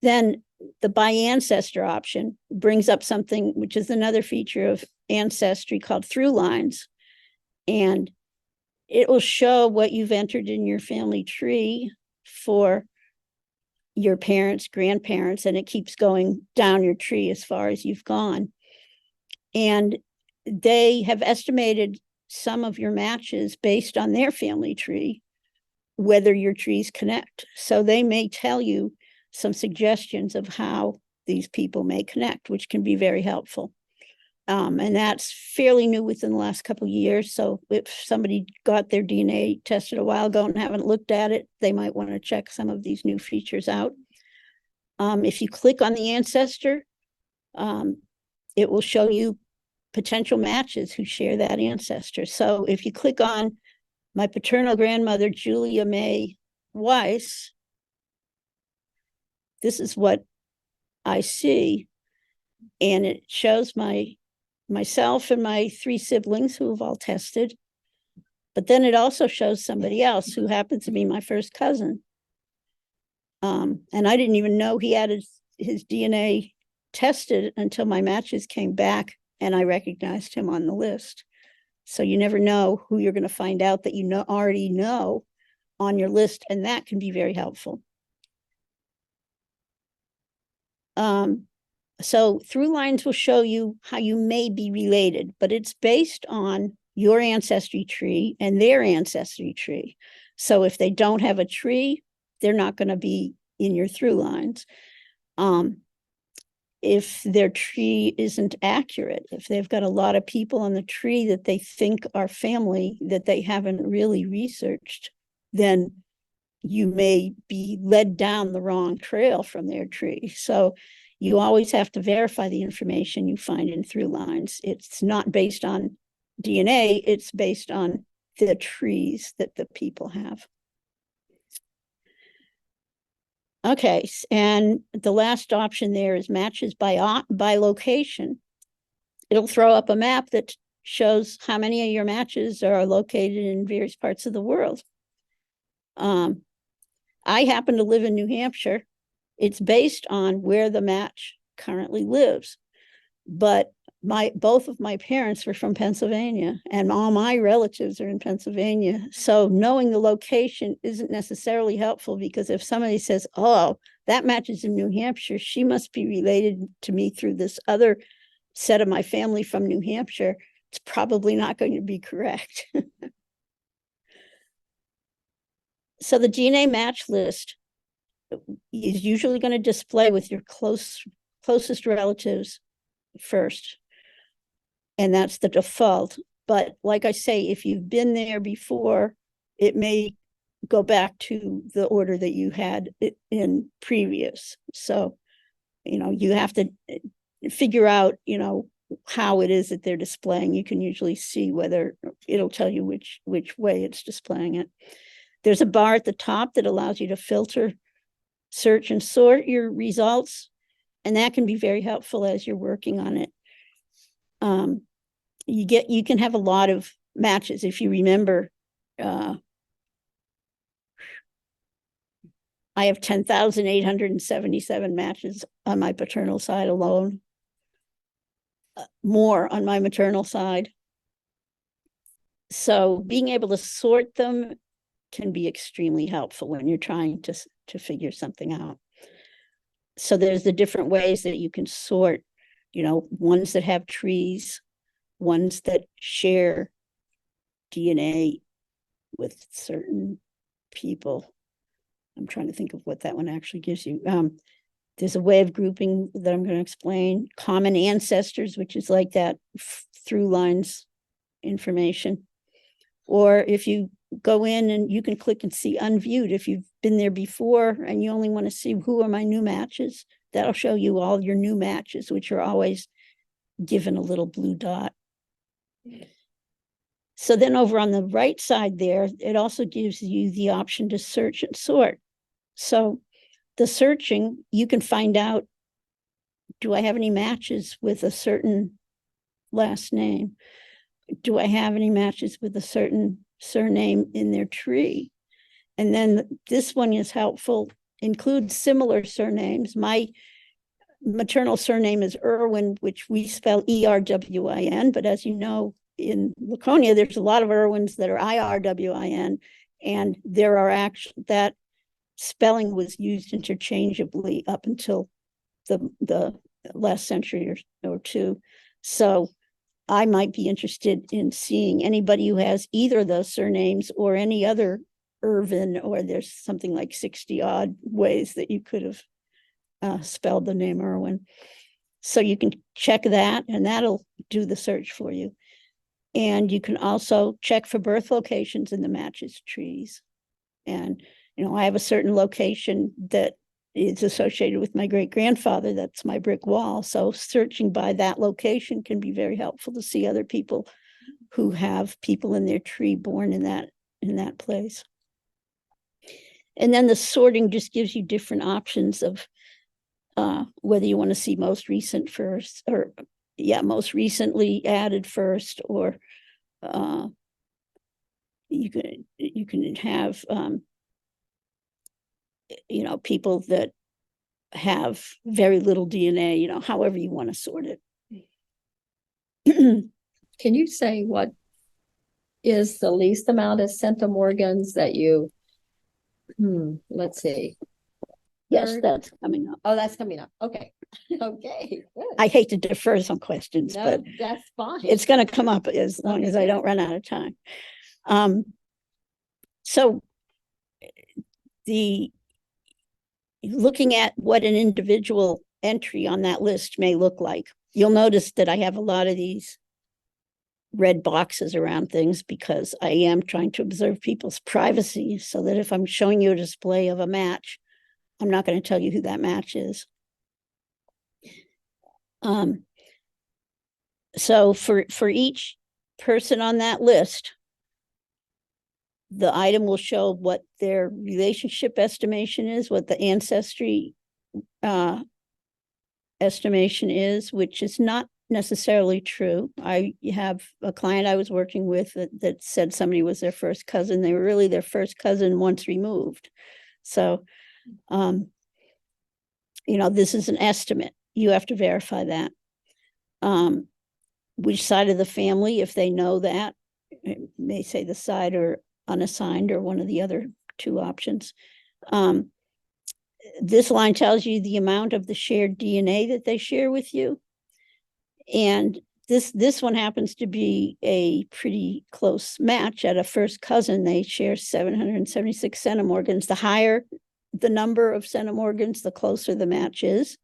Then the by ancestor option brings up something which is another feature of Ancestry called through lines. And it will show what you've entered in your family tree for your parents, grandparents, and it keeps going down your tree as far as you've gone. And they have estimated some of your matches based on their family tree, whether your trees connect. So they may tell you some suggestions of how these people may connect, which can be very helpful. And that's fairly new within the last couple of years. So if somebody got their DNA tested a while ago and haven't looked at it, they might want to check some of these new features out. If you click on the ancestor, it will show you potential matches who share that ancestor. So if you click on my paternal grandmother, Julia May Weiss, this is what I see. And it shows myself and my 3 siblings who have all tested. But then it also shows somebody else who happens to be my first cousin. And I didn't even know he had his DNA tested until my matches came back and I recognized him on the list. So you never know who you're going to find out that you already know on your list, and that can be very helpful. So through lines will show you how you may be related, but it's based on your ancestry tree and their ancestry tree. So if they don't have a tree, they're not going to be in your through lines. If their tree isn't accurate, if they've got a lot of people on the tree that they think are family that they haven't really researched, then you may be led down the wrong trail from their tree. So you always have to verify the information you find in through lines. It's not based on DNA, it's based on the trees that the people have. Okay, and the last option there is matches by location. It'll throw up a map that shows how many of your matches are located in various parts of the world. I happen to live in New Hampshire. It's based on where the match currently lives. But both of my parents were from Pennsylvania, and all my relatives are in Pennsylvania. So knowing the location isn't necessarily helpful, because if somebody says, oh, that match is in New Hampshire, she must be related to me through this other set of my family from New Hampshire, it's probably not going to be correct. So the DNA match list is usually going to display with your closest relatives first. And that's the default. But like I say, if you've been there before, it may go back to the order that you had it in previous. So, you have to figure out, how it is that they're displaying. You can usually see whether it'll tell you which way it's displaying it. There's a bar at the top that allows you to filter, search, and sort your results. And that can be very helpful as you're working on it. You can have a lot of matches. If you remember, I have 10,877 matches on my paternal side alone, more on my maternal side. So being able to sort them can be extremely helpful when you're trying to figure something out. So there's the different ways that you can sort, ones that have trees, ones that share DNA with certain people. I'm trying to think of what that one actually gives you. There's a way of grouping that I'm going to explain. Common ancestors, which is like that through lines information. Or if you go in and you can click and see unviewed, if you've been there before and you only want to see who are my new matches, that'll show you all your new matches, which are always given a little blue dot. So then over on the right side there, it also gives you the option to search and sort. So the searching, you can find out, do I have any matches with a certain last name? Do I have any matches with a certain surname in their tree? And then this one is helpful, includes similar surnames. My maternal surname is Irwin, which we spell E-R-W-I-N, but as you know, in Laconia, there's a lot of Irwins that are I-R-W-I-N, and there are actually, that spelling was used interchangeably up until the last century or two. So I might be interested in seeing anybody who has either of those surnames or any other Irvin, or there's something like 60 odd ways that you could have spelled the name Irwin. So you can check that, and that'll do the search for you. And you can also check for birth locations in the matches trees. And, I have a certain location that is associated with my great-grandfather. That's my brick wall. So searching by that location can be very helpful to see other people who have people in their tree born in that place. And then the sorting just gives you different options of whether you want to see most recent first, or most recently added first, or you can have people that have very little DNA, you know, however you want to sort it. Can you say what is the least amount of centimorgans that you, let's see. Yes, Third. that's coming up. Oh, that's coming up. Okay. Okay. Good. I hate to defer some questions, No, but that's fine. it's going to come up as long Okay, as I good. don't run out of time. So the looking at what an individual entry on that list may look like, you'll notice that I have a lot of these red boxes around things because I am trying to observe people's privacy, so that if I'm showing you a display of a match, I'm not going to tell you who that match is. So for each person on that list, the item will show what their relationship estimation is, what the ancestry estimation is, which is not necessarily true. I have a client I was working with that said somebody was their first cousin. They were really their first cousin once removed. So, you know, this is an estimate. You have to verify that. Which side of the family, if they know that, it may say the side or unassigned or one of the other two options. This line tells you the amount of the shared DNA that they share with you. And this one happens to be a pretty close match. At a first cousin, they share 776 centimorgans. The higher the number of centimorgans, the closer the match is.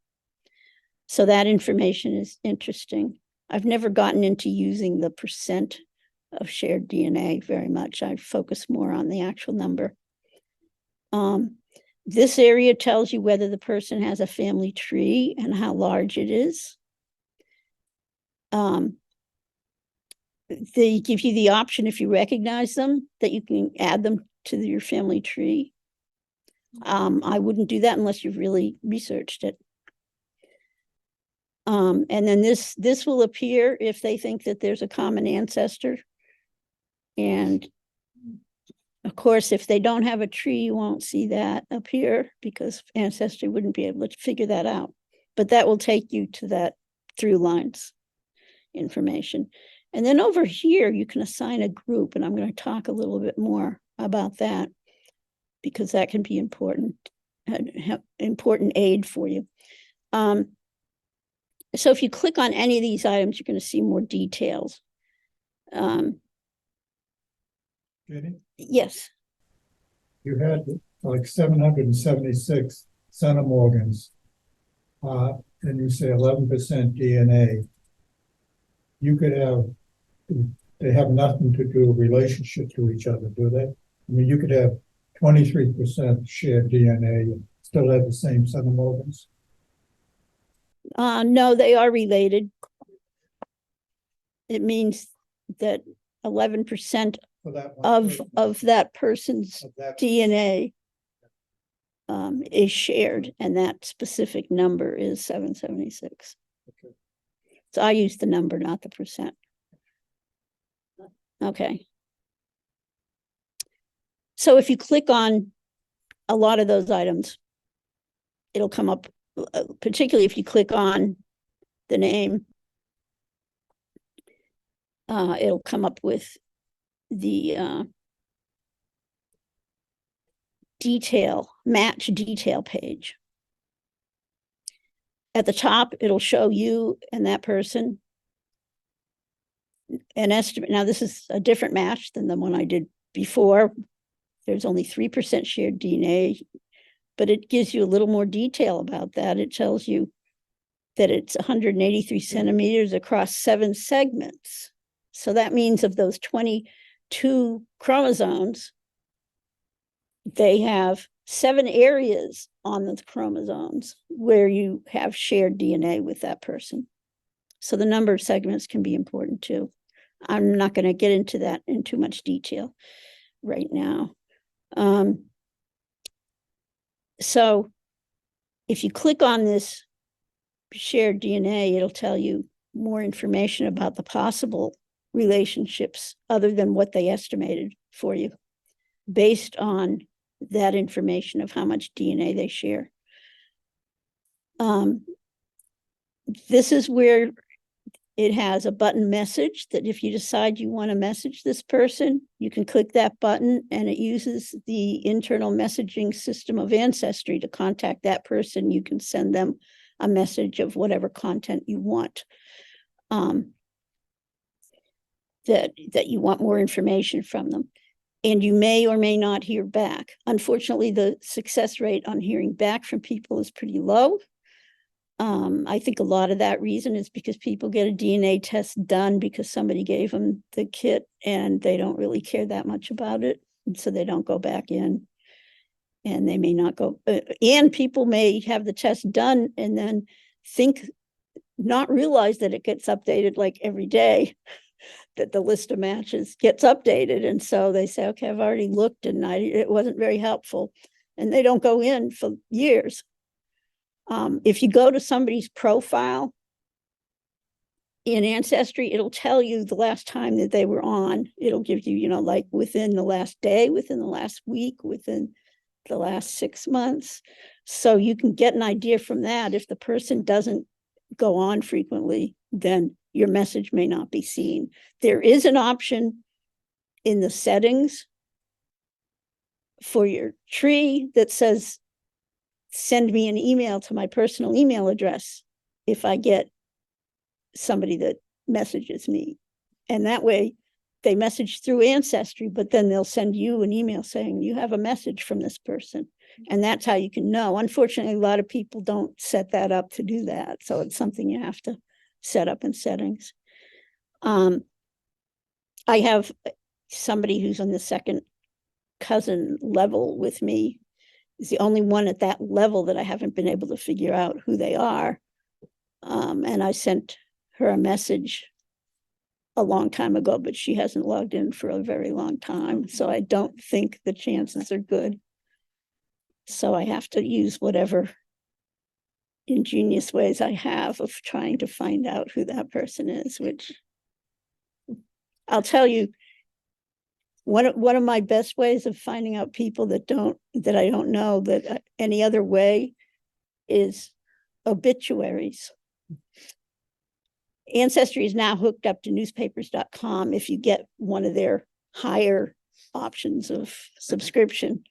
So that information is interesting. I've never gotten into using the percent of shared DNA very much. I focus more on the actual number. This area tells you whether the person has a family tree and how large it is. They give you the option, if you recognize them, that you can add them to your family tree. I wouldn't do that unless you've really researched it. And then this will appear if they think that there's a common ancestor. And of course, if they don't have a tree, you won't see that appear because Ancestry wouldn't be able to figure that out. But that will take you to that through lines information. And then over here, you can assign a group, and I'm going to talk a little bit more about that because that can be important aid for you. So if you click on any of these items, you're going to see more details. Jenny, Yes. you had like 776 centimorgans, and you say 11% DNA. You could have, they have nothing to do with relationship to each other, do they? I mean, you could have 23% shared DNA and still have the same centimorgans. No, they are related. It means that 11% of that person's DNA is shared, and that specific number is 776. Okay. So I use the number, not the percent. Okay. So if you click on a lot of those items, it'll come up, particularly if you click on the name, it'll come up with the match detail page. At the top, it'll show you and that person an estimate. Now, this is a different match than the one I did before. There's only 3% shared DNA, but it gives you a little more detail about that. It tells you that it's 183 centimeters across 7 segments. So that means of those 22 chromosomes, they have 7 areas on the chromosomes where you have shared DNA with that person. So the number of segments can be important too. I'm not going to get into that in too much detail right now. So if you click on this shared DNA, it'll tell you more information about the possible relationships other than what they estimated for you based on that information of how much DNA they share. This is where it has a button message that if you decide you want to message this person, you can click that button, and it uses the internal messaging system of Ancestry to contact that person. You can send them a message of whatever content you want. That you want more information from them. And you may or may not hear back. Unfortunately, the success rate on hearing back from people is pretty low. I think a lot of that reason is because people get a DNA test done because somebody gave them the kit and they don't really care that much about it. And so they don't go back in, and they may not go, and people may have the test done and then not realize that it gets updated like every day, that the list of matches gets updated. And so they say, okay, I've already looked and it wasn't very helpful. And they don't go in for years. If you go to somebody's profile in Ancestry, it'll tell you the last time that they were on. It'll give you, like within the last day, within the last week, within the last 6 months. So you can get an idea from that. If the person doesn't go on frequently, then your message may not be seen. There is an option in the settings for your tree that says, send me an email to my personal email address if I get somebody that messages me. And that way they message through Ancestry, but then they'll send you an email saying you have a message from this person. And that's how you can know. Unfortunately, a lot of people don't set that up to do that. So it's something you have to set up in settings. I have somebody who's on the second cousin level with me. Is the only one at that level that I haven't been able to figure out who they are. And I sent her a message a long time ago, but she hasn't logged in for a very long time. So I don't think the chances are good. So I have to use whatever ingenious ways I have of trying to find out who that person is, which I'll tell you, one of my best ways of finding out people that I don't know that any other way is obituaries. Ancestry is now hooked up to newspapers.com. If you get one of their higher options of subscription,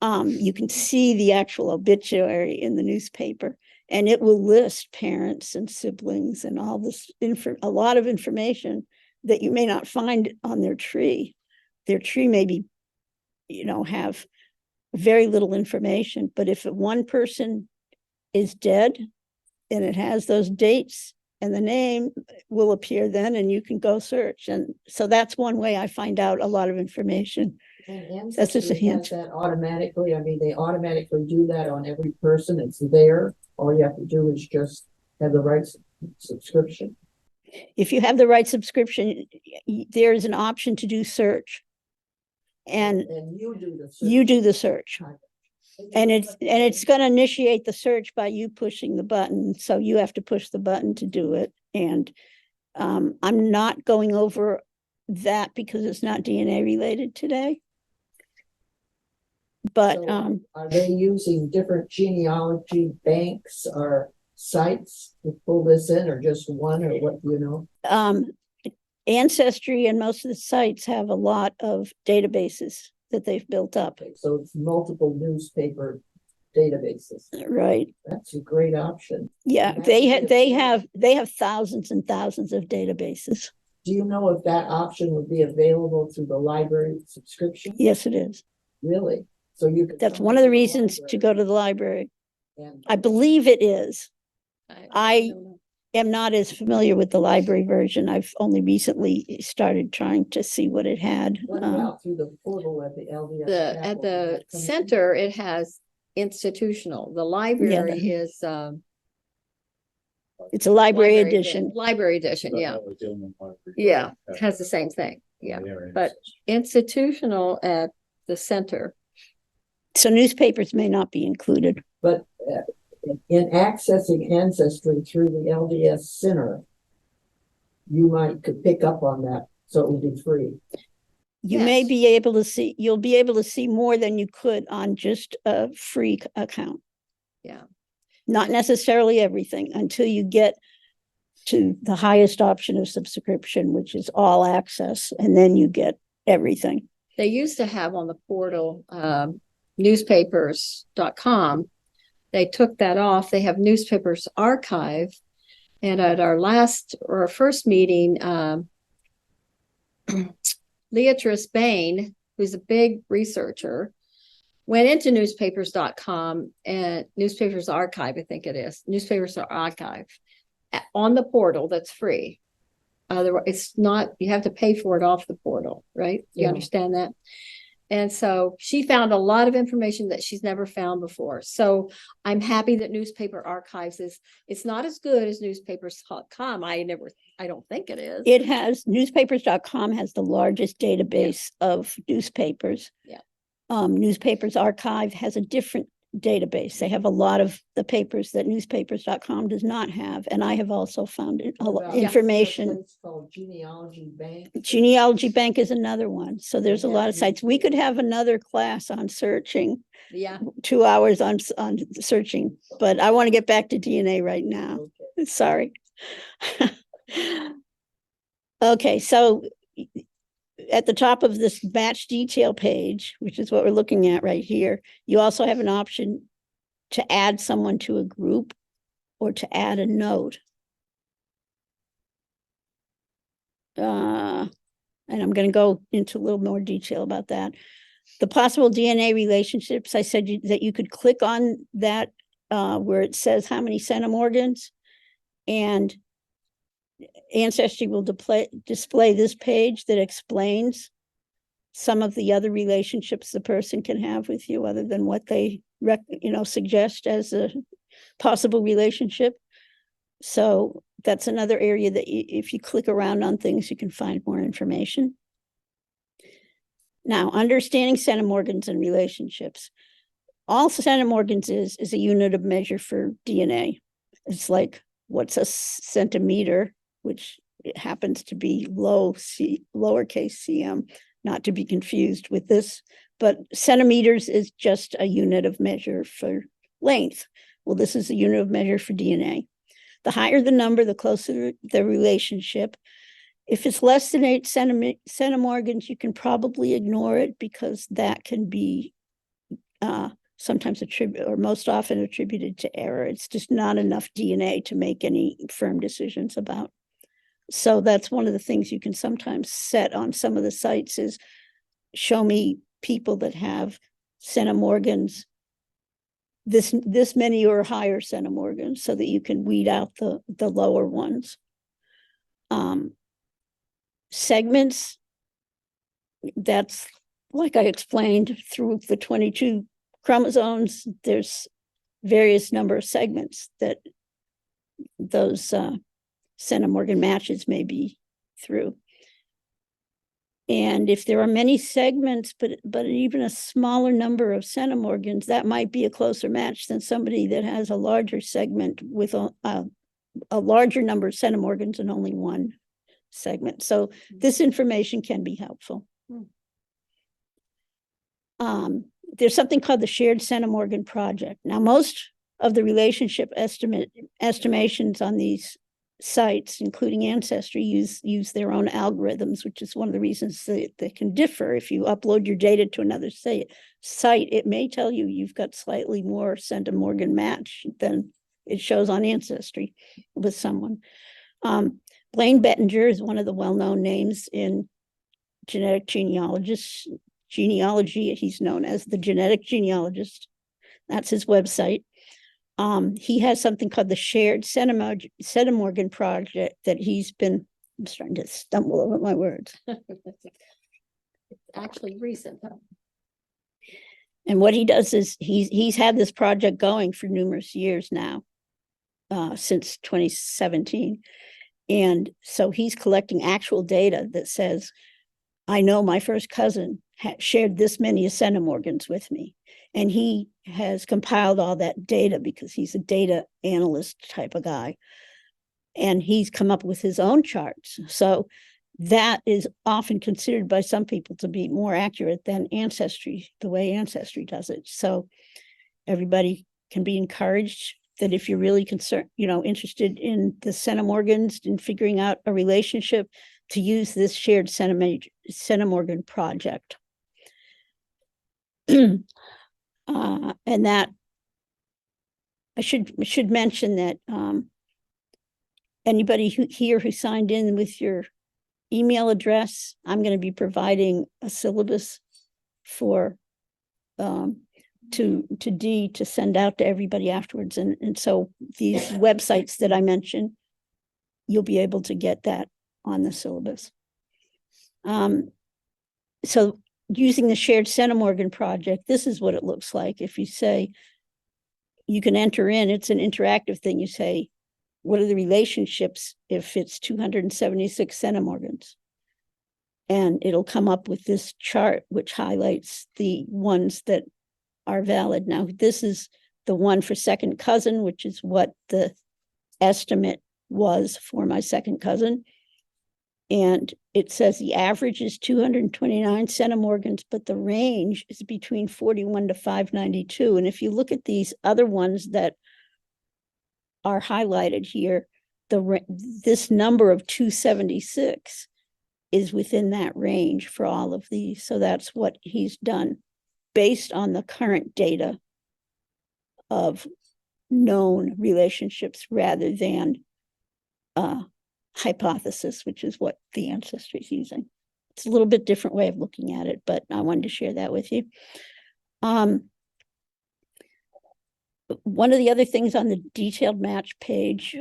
you can see the actual obituary in the newspaper, and it will list parents and siblings and all this a lot of information that you may not find on their tree. Their tree may be, have very little information, but if one person is dead and it has those dates and the name will appear then, and you can go search. And so that's one way I find out a lot of information. And That's just a Ancestry hint. has that automatically. I mean, they automatically do that on every person. It's there. All you have to do is just have the right subscription. If you have the right subscription, there is an option to do search. And you do the search. You do the search. And it's going to initiate the search by you pushing the button. So you have to push the button to do it. And I'm not going over that because it's not DNA related today. But So are they using different genealogy banks or sites to pull this in, or just one, or what, Ancestry and most of the sites have a lot of databases that they've built up. So it's multiple newspaper databases. Right. That's a great option. Yeah, they have thousands and thousands of databases. Do you know if that option would be available through the library subscription? Yes, it is. Really? So you could. That's one of the reasons to go to the library. And I believe it is. I am not as familiar with the library version. I've only recently started trying to see what it had. what about through the portal at the LDS? At the center, it has institutional. The library is It's a library edition. Library edition, yeah. Yeah, it has the same thing. Yeah, but institutional at the center. So newspapers may not be included. But in accessing Ancestry through the LDS Center, you could pick up on that, so it would be free. You may be able to see, you'll be able to see more than you could on just a free account. Yeah. Not necessarily everything until you get to the highest option of subscription, which is all access, and then you get everything. They used to have on the portal, newspapers.com. They took that off. They have newspapers archive. And at our first meeting, Leatrice Bain, who's a big researcher, went into newspapers.com and newspapers archive, I think it is, newspapers are archive on the portal that's free. Otherwise, it's not, you have to pay for it off the portal, right? You understand that? And so she found a lot of information that she's never found before. So I'm happy that Newspaper Archives it's not as good as newspapers.com. I don't think it is. It has, newspapers.com has the largest database of newspapers. Yeah. Newspapers Archive has a different database. They have a lot of the papers that newspapers.com does not have. And I have also found information. It's called Genealogy Bank. Genealogy Bank is another one. So there's a lot of sites. We could have another class on searching. Yeah. 2 hours on searching, but I want to get back to DNA right now. Okay. Sorry. Okay, so at the top of this batch detail page, which is what we're looking at right here, you also have an option to add someone to a group or to add a note. And I'm going to go into a little more detail about that. The possible DNA relationships, I said that you could click on that where it says how many centimorgans, and Ancestry will display this page that explains some of the other relationships the person can have with you other than what they suggest as a possible relationship. So that's another area that if you click around on things, you can find more information. Now, understanding centimorgans and relationships. All centimorgans is a unit of measure for DNA. It's like, what's a centimeter, which it happens to be lowercase cm, not to be confused with this, but centimeters is just a unit of measure for length. Well, this is a unit of measure for DNA. The higher the number, the closer the relationship. If it's less than 8 centimorgans, you can probably ignore it because that can be sometimes attributed, or most often attributed to error. It's just not enough DNA to make any firm decisions about. So that's one of the things you can sometimes set on some of the sites is show me people that have centimorgans, this many or higher centimorgans, so that you can weed out the lower ones. Segments, that's like I explained through the 22 chromosomes, there's various number of segments that those centimorgan matches may be through. And if there are many segments, but even a smaller number of centimorgans, that might be a closer match than somebody that has a larger segment with a larger number of centimorgans and only one segment. So this information can be helpful. There's something called the Shared Centimorgan Project. Now, most of the relationship estimations on these sites, including Ancestry, use their own algorithms, which is one of the reasons that they can differ. If you upload your data to another site, it may tell you you've got slightly more centimorgan match than it shows on Ancestry with someone. Blaine Bettinger is one of the well-known names in genetic genealogy. He's known as the genetic genealogist. That's his website. He has something called the Shared Centimorgan Project that he's been, I'm starting to stumble over my words. It's actually recent. And what he does is he's had this project going for numerous years now, since 2017. And so he's collecting actual data that says, I know my first cousin shared this many centimorgans with me. And he has compiled all that data because he's a data analyst type of guy. And he's come up with his own charts. So that is often considered by some people to be more accurate than Ancestry, the way Ancestry does it. So everybody can be encouraged that if you're really concerned, interested in the centimorgans and figuring out a relationship, to use this shared centimorgan project. And that I should mention that anybody who signed in with your email address, I'm going to be providing a syllabus for to Dee to send out to everybody afterwards. And so these websites that I mentioned, you'll be able to get that on the syllabus. So using the shared centimorgan project, this is what it looks like. If you say, you can enter in, it's an interactive thing. You say, what are the relationships if it's 276 centimorgans? And it'll come up with this chart, which highlights the ones that are valid. Now, this is the one for second cousin, which is what the estimate was for my second cousin. And it says the average is 229 centimorgans, but the range is between 41 to 592. And if you look at these other ones that are highlighted here, this number of 276 is within that range for all of these. So that's what he's done based on the current data of known relationships rather than hypothesis, which is what the ancestry is using. It's a little bit different way of looking at it, but I wanted to share that with you. One of the other things on the detailed match page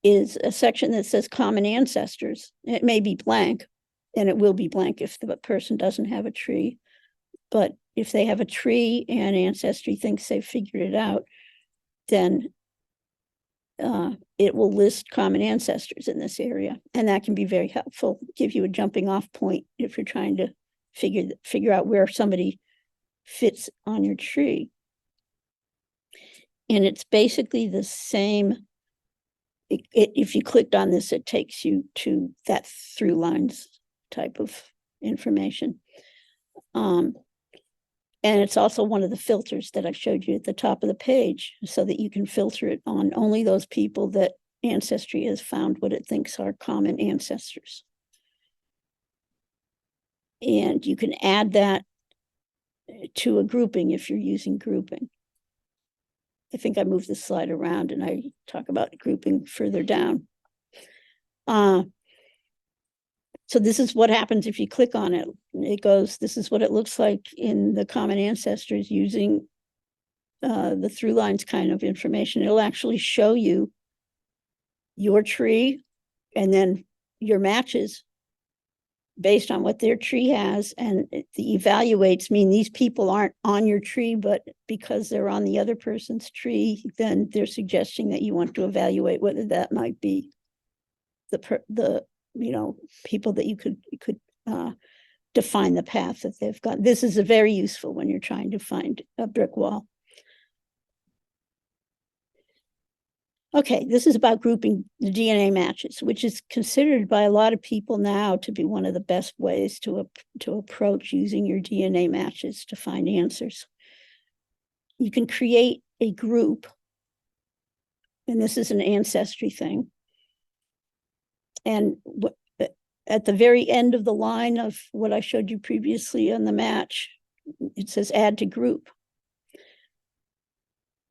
is a section that says common ancestors. It may be blank, and it will be blank if the person doesn't have a tree. But if they have a tree and Ancestry thinks they've figured it out, then it will list common ancestors in this area. And that can be very helpful, give you a jumping off point if you're trying to figure out where somebody fits on your tree. And it's basically the same. If you clicked on this, it takes you to that through lines type of information. And it's also one of the filters that I showed you at the top of the page so that you can filter it on only those people that Ancestry has found what it thinks are common ancestors. And you can add that to a grouping if you're using grouping. I think I moved this slide around and I talk about grouping further down. So this is what happens if you click on it. It goes, this is what it looks like in the common ancestors using the through lines kind of information. It'll actually show you your tree and then your matches based on what their tree has. And the evaluates mean these people aren't on your tree, but because they're on the other person's tree, then they're suggesting that you want to evaluate whether that might be the people that you could define the path that they've got. This is very useful when you're trying to find a brick wall. Okay, this is about grouping the DNA matches, which is considered by a lot of people now to be one of the best ways to approach using your DNA matches to find answers. You can create a group, and this is an Ancestry thing. And at the very end of the line of what I showed you previously on the match, it says add to group.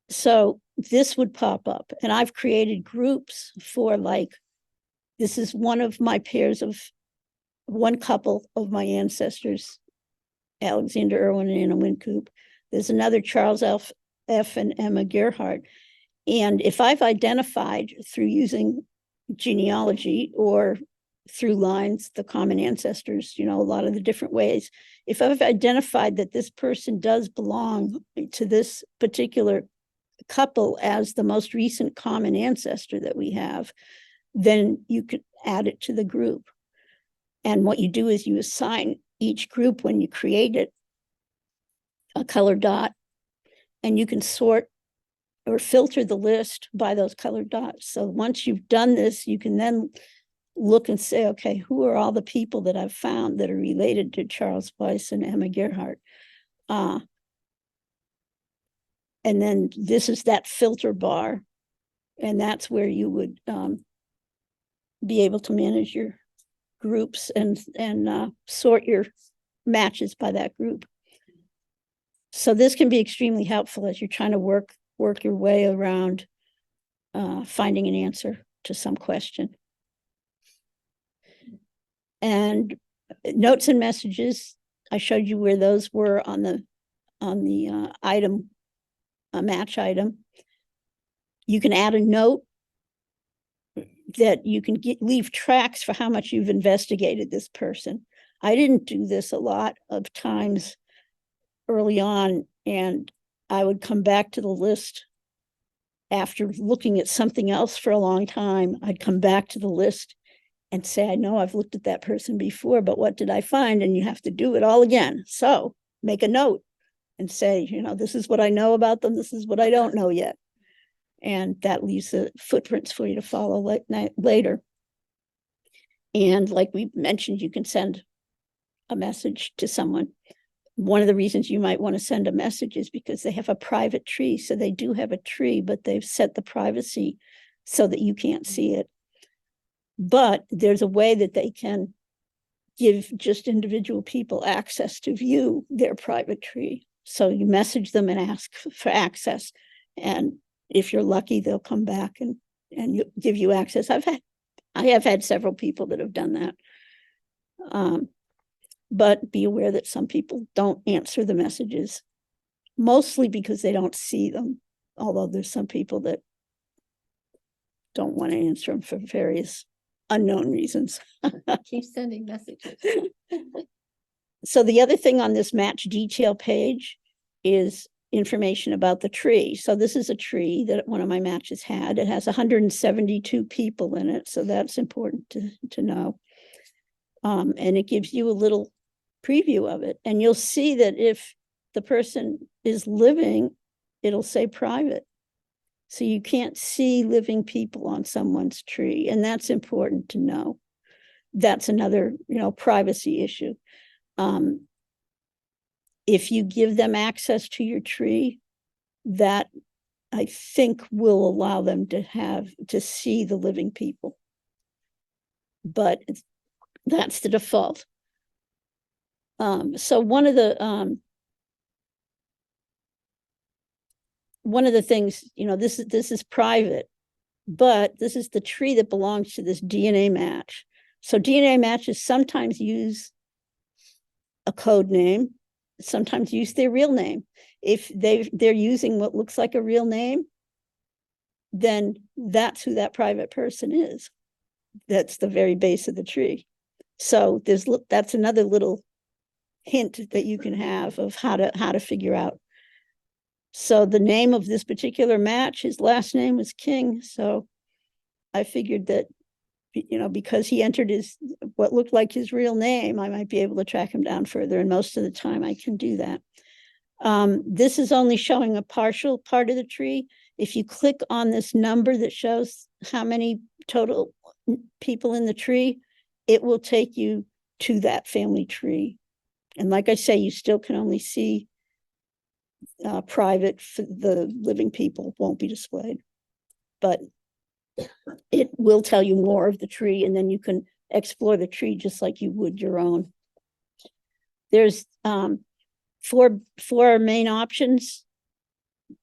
So this would pop up, and I've created groups for, like, this is one of my pairs of one couple of my ancestors, Alexander Irwin and Anna Wincoop. There's another Charles F. and Emma Gerhardt. And if I've identified through using genealogy or through lines, the common ancestors, a lot of the different ways, if I've identified that this person does belong to this particular couple as the most recent common ancestor that we have, then you could add it to the group. And what you do is you assign each group, when you create it, a color dot, and you can sort or filter the list by those colored dots. So once you've done this, you can then look and say, okay, who are all the people that I've found that are related to Charles Weiss and Emma Gerhardt? And then this is that filter bar. And that's where you would be able to manage your groups and sort your matches by that group. So this can be extremely helpful as you're trying to work your way around finding an answer to some question. And notes and messages, I showed you where those were on the item, a match item. You can add a note that you can leave tracks for how much you've investigated this person. I didn't do this a lot of times early on, and I would come back to the list after looking at something else for a long time. I'd come back to the list and say, I know I've looked at that person before, but what did I find? And you have to do it all again. So make a note and say, this is what I know about them. This is what I don't know yet. And that leaves the footprints for you to follow later. And like we mentioned, you can send a message to someone. One of the reasons you might want to send a message is because they have a private tree. So they do have a tree, but they've set the privacy so that you can't see it. But there's a way that they can give just individual people access to view their private tree. So you message them and ask for access. And if you're lucky, they'll come back and give you access. I have had several people that have done that. But be aware that some people don't answer the messages, mostly because they don't see them. Although there's some people that don't want to answer them for various unknown reasons. Keep sending messages. So the other thing on this match detail page is information about the tree. So this is a tree that one of my matches had. It has 172 people in it. So that's important to know. And it gives you a little preview of it. And you'll see that if the person is living, it'll say private. So you can't see living people on someone's tree. And that's important to know. That's another, privacy issue. If you give them access to your tree, that I think will allow them to see the living people. But that's the default. So one of the things, this is private, but this is the tree that belongs to this DNA match. So DNA matches sometimes use a code name, sometimes use their real name. If they're using what looks like a real name, then that's who that private person is. That's the very base of the tree. So that's another little hint that you can have of how to figure out. So the name of this particular match, his last name was King. So I figured that, because he entered what looked like his real name, I might be able to track him down further. And most of the time I can do that. This is only showing a partial part of the tree. If you click on this number that shows how many total people in the tree, it will take you to that family tree. And like I say, you still can only see private. The living people won't be displayed, but it will tell you more of the tree, and then you can explore the tree just like you would your own. There's four main options.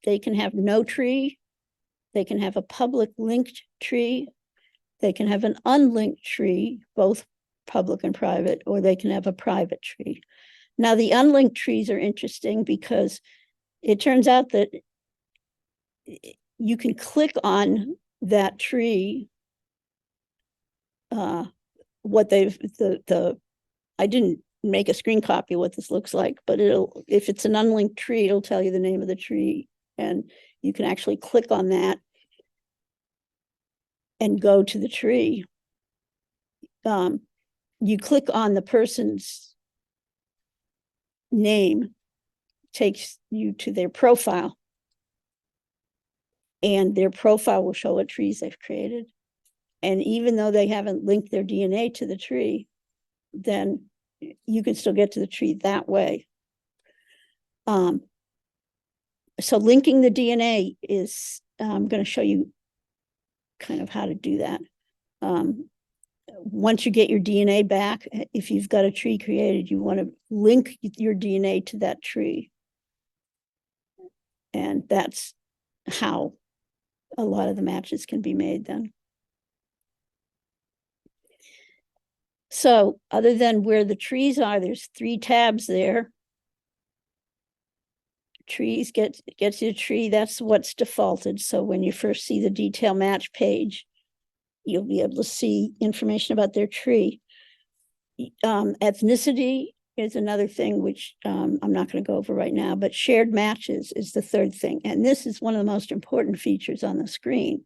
They can have no tree, they can have a public linked tree, they can have an unlinked tree, both public and private, or they can have a private tree. Now, the unlinked trees are interesting because it turns out that you can click on that tree. I didn't make a screen copy of what this looks like, but if it's an unlinked tree, it'll tell you the name of the tree, and you can actually click on that and go to the tree. You click on the person's name, takes you to their profile, and their profile will show what trees they've created. And even though they haven't linked their DNA to the tree, then you can still get to the tree that way. so linking the DNA is, I'm going to show you kind of how to do that. Once you get your DNA back, if you've got a tree created, you want to link your DNA to that tree. And that's how a lot of the matches can be made then. So other than where the trees are, there's 3 tabs there. Trees gets you a tree, that's what's defaulted. So when you first see the detail match page, you'll be able to see information about their tree. Ethnicity is another thing, which I'm not going to go over right now, but shared matches is the third thing. And this is one of the most important features on the screen,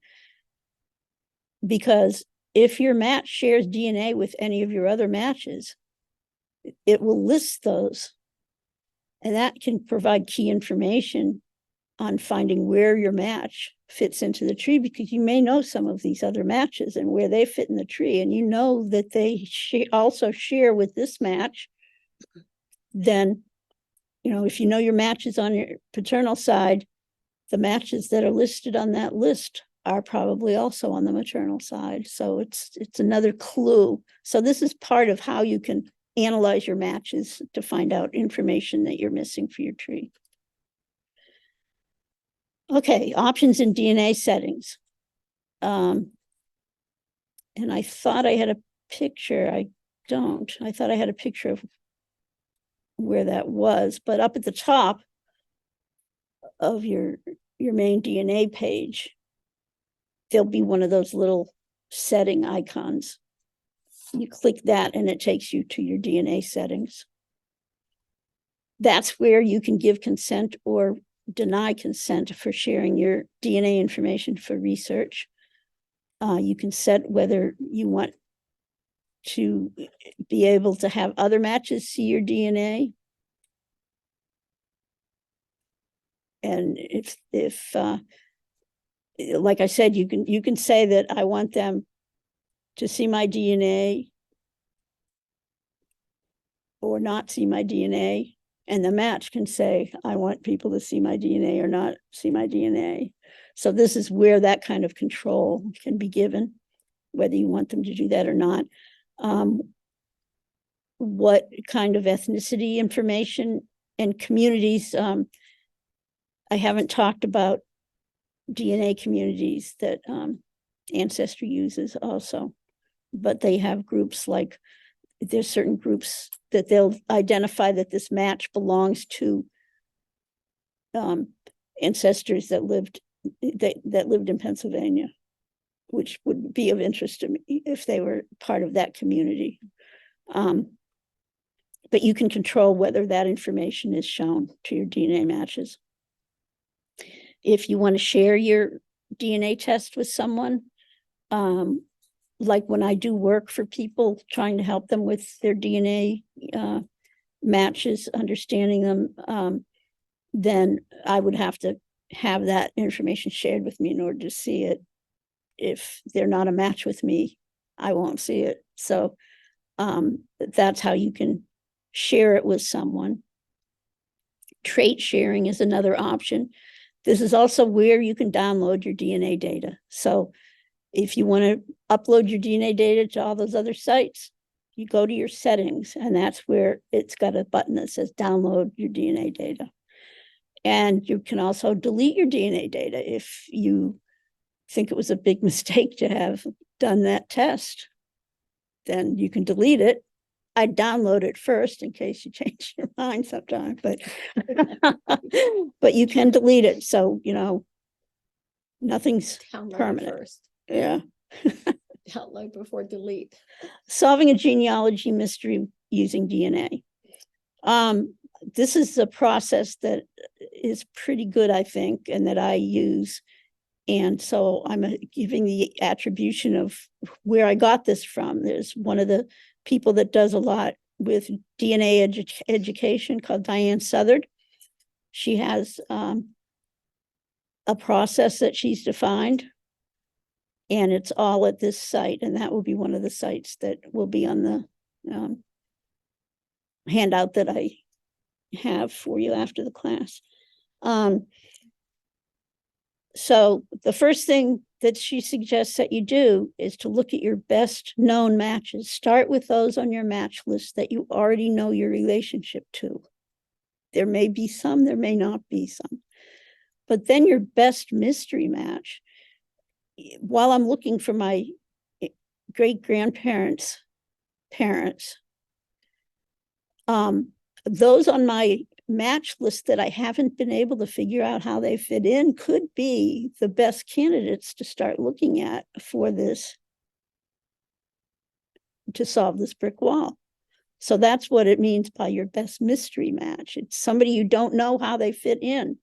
because if your match shares DNA with any of your other matches, it will list those. And that can provide key information on finding where your match fits into the tree, because you may know some of these other matches and where they fit in the tree, and you know that they also share with this match. Then, you know, if you know your matches on your paternal side, the matches that are listed on that list are probably also on the maternal side. So it's another clue. So this is part of how you can analyze your matches to find out information that you're missing for your tree. Okay, options in DNA settings. And I thought I had a picture. I don't. I thought I had a picture of where that was, but up at the top of your main DNA page, there'll be one of those little setting icons. You click that and it takes you to your DNA settings. That's where you can give consent or deny consent for sharing your DNA information for research. You can set whether you want to be able to have other matches see your DNA. And if like I said, you can say that I want them to see my DNA or not see my DNA. And the match can say, I want people to see my DNA or not see my DNA. So this is where that kind of control can be given, whether you want them to do that or not. What kind of ethnicity information and communities. I haven't talked about DNA communities that Ancestry uses also, but they have groups like, there's certain groups that they'll identify that this match belongs to ancestors that lived in Pennsylvania, which would be of interest to me if they were part of that community. But you can control whether that information is shown to your DNA matches. If you want to share your DNA test with someone, like when I do work for people, trying to help them with their DNA matches, understanding them, then I would have to have that information shared with me in order to see it. If they're not a match with me, I won't see it. So that's how you can share it with someone. Trait sharing is another option. This is also where you can download your DNA data. So if you want to upload your DNA data to all those other sites, you go to your settings, and that's where it's got a button that says download your DNA data. And you can also delete your DNA data if you think it was a big mistake to have done that test. Then you can delete it. I download it first in case you change your mind sometime, but but you can delete it. So, you know, nothing's Download permanent. first. Yeah. Download before delete. Solving a genealogy mystery using DNA. This is a process that is pretty good, I think, and that I use. And so I'm giving the attribution of where I got this from. There's one of the people that does a lot with DNA education called Diane Southard. She has a process that she's defined, and it's all at this site. And that will be one of the sites that will be on the handout that I have for you after the class. So the first thing that she suggests that you do is to look at your best known matches. Start with those on your match list that you already know your relationship to. There may be some, there may not be some. But then your best mystery match, while I'm looking for my great-grandparents' parents, those on my match list that I haven't been able to figure out how they fit in could be the best candidates to start looking at for this, to solve this brick wall. So that's what it means by your best mystery match. It's somebody you don't know how they fit in,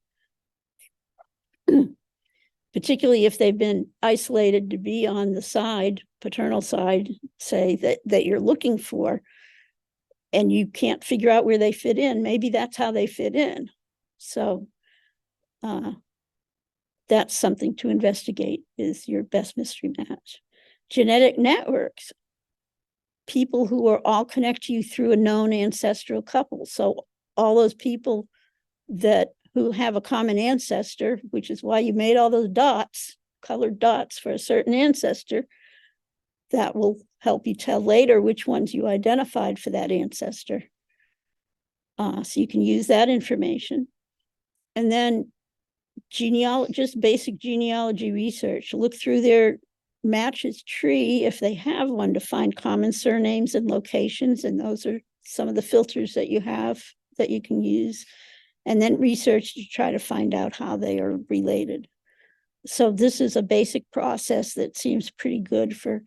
particularly if they've been isolated to be on the side, paternal side, say, that you're looking for, and you can't figure out where they fit in. Maybe that's how they fit in. So that's something to investigate, is your best mystery match. Genetic networks, people who are all connect to you through a known ancestral couple. So all those people who have a common ancestor, which is why you made all those dots, colored dots for a certain ancestor, that will help you tell later which ones you identified for that ancestor. So you can use that information. And then just basic genealogy research. Look through their matches tree, if they have one, to find common surnames and locations. And those are some of the filters that you have that you can use. And then research to try to find out how they are related. So this is a basic process that seems pretty good for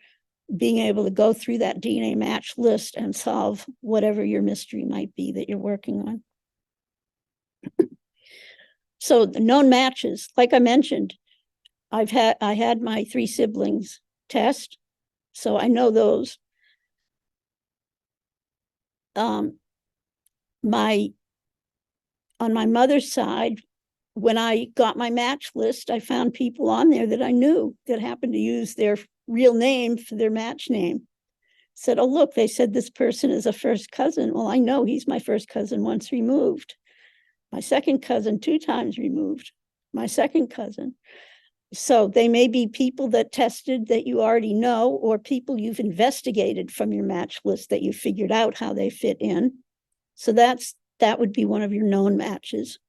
being able to go through that DNA match list and solve whatever your mystery might be that you're working on. So the known matches, like I mentioned, I had my 3 siblings test, so I know those. On my mother's side, when I got my match list, I found people on there that I knew that happened to use their real name for their match name. Said, oh, look, they said this person is a first cousin. Well, I know he's my first cousin once removed. My second cousin 2 times removed. My second cousin. So they may be people that tested that you already know, or people you've investigated from your match list that you figured out how they fit in. So that would be one of your known matches.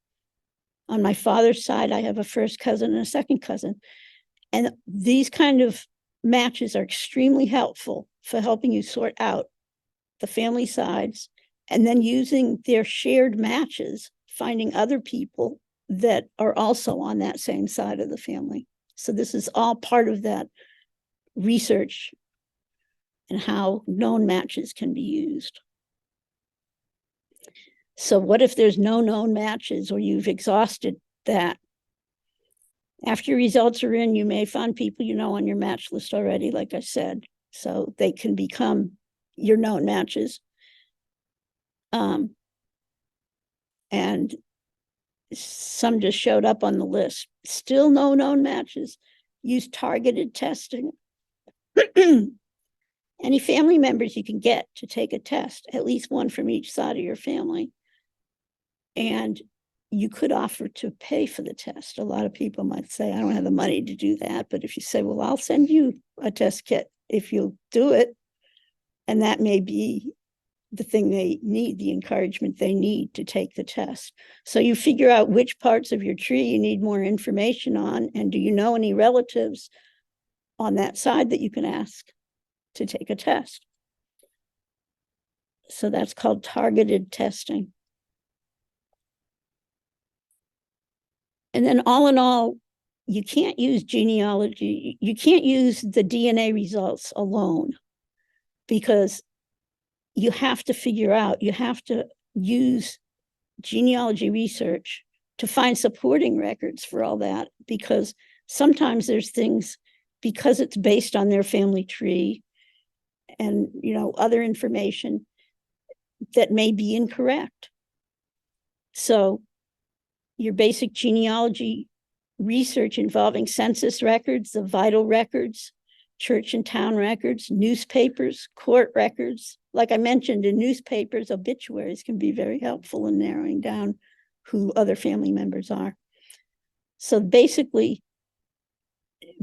On my father's side, I have a first cousin and a second cousin. And these kind of matches are extremely helpful for helping you sort out the family sides, and then using their shared matches, finding other people that are also on that same side of the family. So this is all part of that research and how known matches can be used. So what if there's no known matches, or you've exhausted that? After your results are in, you may find people you know on your match list already, like I said, so they can become your known matches. And some just showed up on the list. Still no known matches. Use targeted testing. Any family members you can get to take a test, at least one from each side of your family. And you could offer to pay for the test. A lot of people might say, I don't have the money to do that. But if you say, well, I'll send you a test kit if you'll do it, and that may be the thing they need, the encouragement they need to take the test. So you figure out which parts of your tree you need more information on, and do you know any relatives on that side that you can ask to take a test. So that's called targeted testing. And then all in all, you can't use genealogy. You can't use the DNA results alone, because you have to figure out, you have to use genealogy research to find supporting records for all that, because sometimes there's things, because it's based on their family tree and, you know, other information that may be incorrect. So your basic genealogy research involving census records, the vital records, church and town records, newspapers, court records. Like I mentioned, in newspapers, obituaries can be very helpful in narrowing down who other family members are. So basically,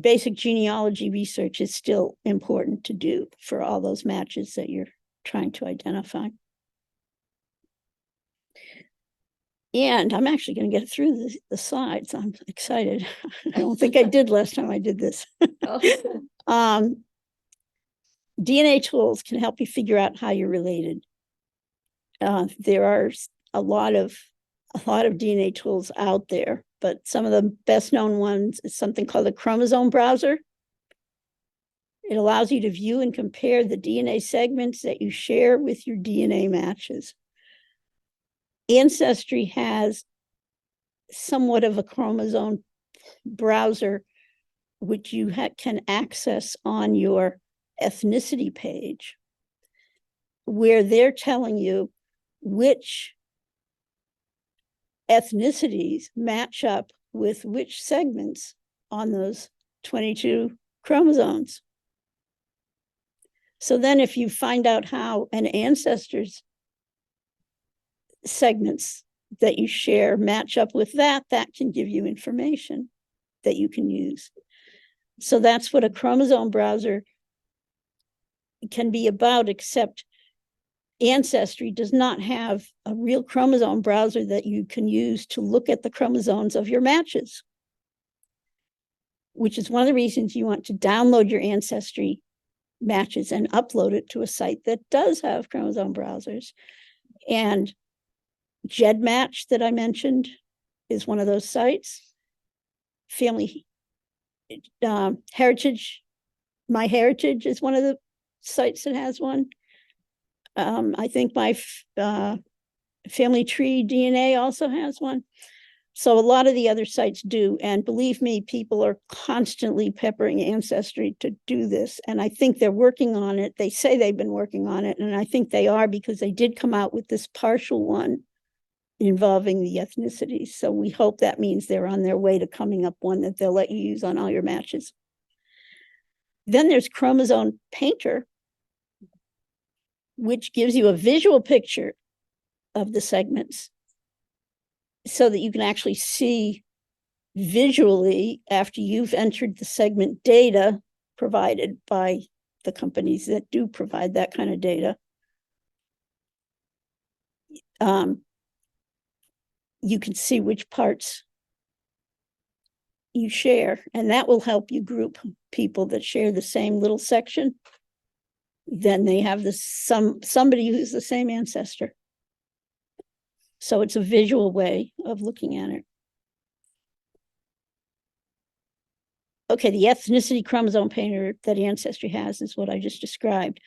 basic genealogy research is still important to do for all those matches that you're trying to identify. And I'm actually going to get through the slides. I'm excited. I don't think I did last time I did this. DNA tools can help you figure out how you're related. There are a lot of DNA tools out there, but some of the best known ones is something called the chromosome browser. It allows you to view and compare the DNA segments that you share with your DNA matches. Ancestry has somewhat of a chromosome browser, which you can access on your ethnicity page, where they're telling you which ethnicities match up with which segments on those 22 chromosomes. So then if you find out how an ancestor's segments that you share match up with that, that can give you information that you can use. So that's what a chromosome browser can be about, except Ancestry does not have a real chromosome browser that you can use to look at the chromosomes of your matches, which is one of the reasons you want to download your Ancestry matches and upload it to a site that does have chromosome browsers. And GEDmatch that I mentioned is one of those sites. Family Heritage, MyHeritage is one of the sites that has one. I think my Family Tree DNA also has one. So a lot of the other sites do. And believe me, people are constantly peppering Ancestry to do this. And I think they're working on it. They say they've been working on it. And I think they are, because they did come out with this partial one involving the ethnicities. So we hope that means they're on their way to coming up one that they'll let you use on all your matches. Then there's Chromosome Painter, which gives you a visual picture of the segments so that you can actually see visually after you've entered the segment data provided by the companies that do provide that kind of data. You can see which parts you share, and that will help you group people that share the same little section. Then they have this somebody who's the same ancestor. So it's a visual way of looking at it. Okay, the ethnicity chromosome painter that Ancestry has is what I just described.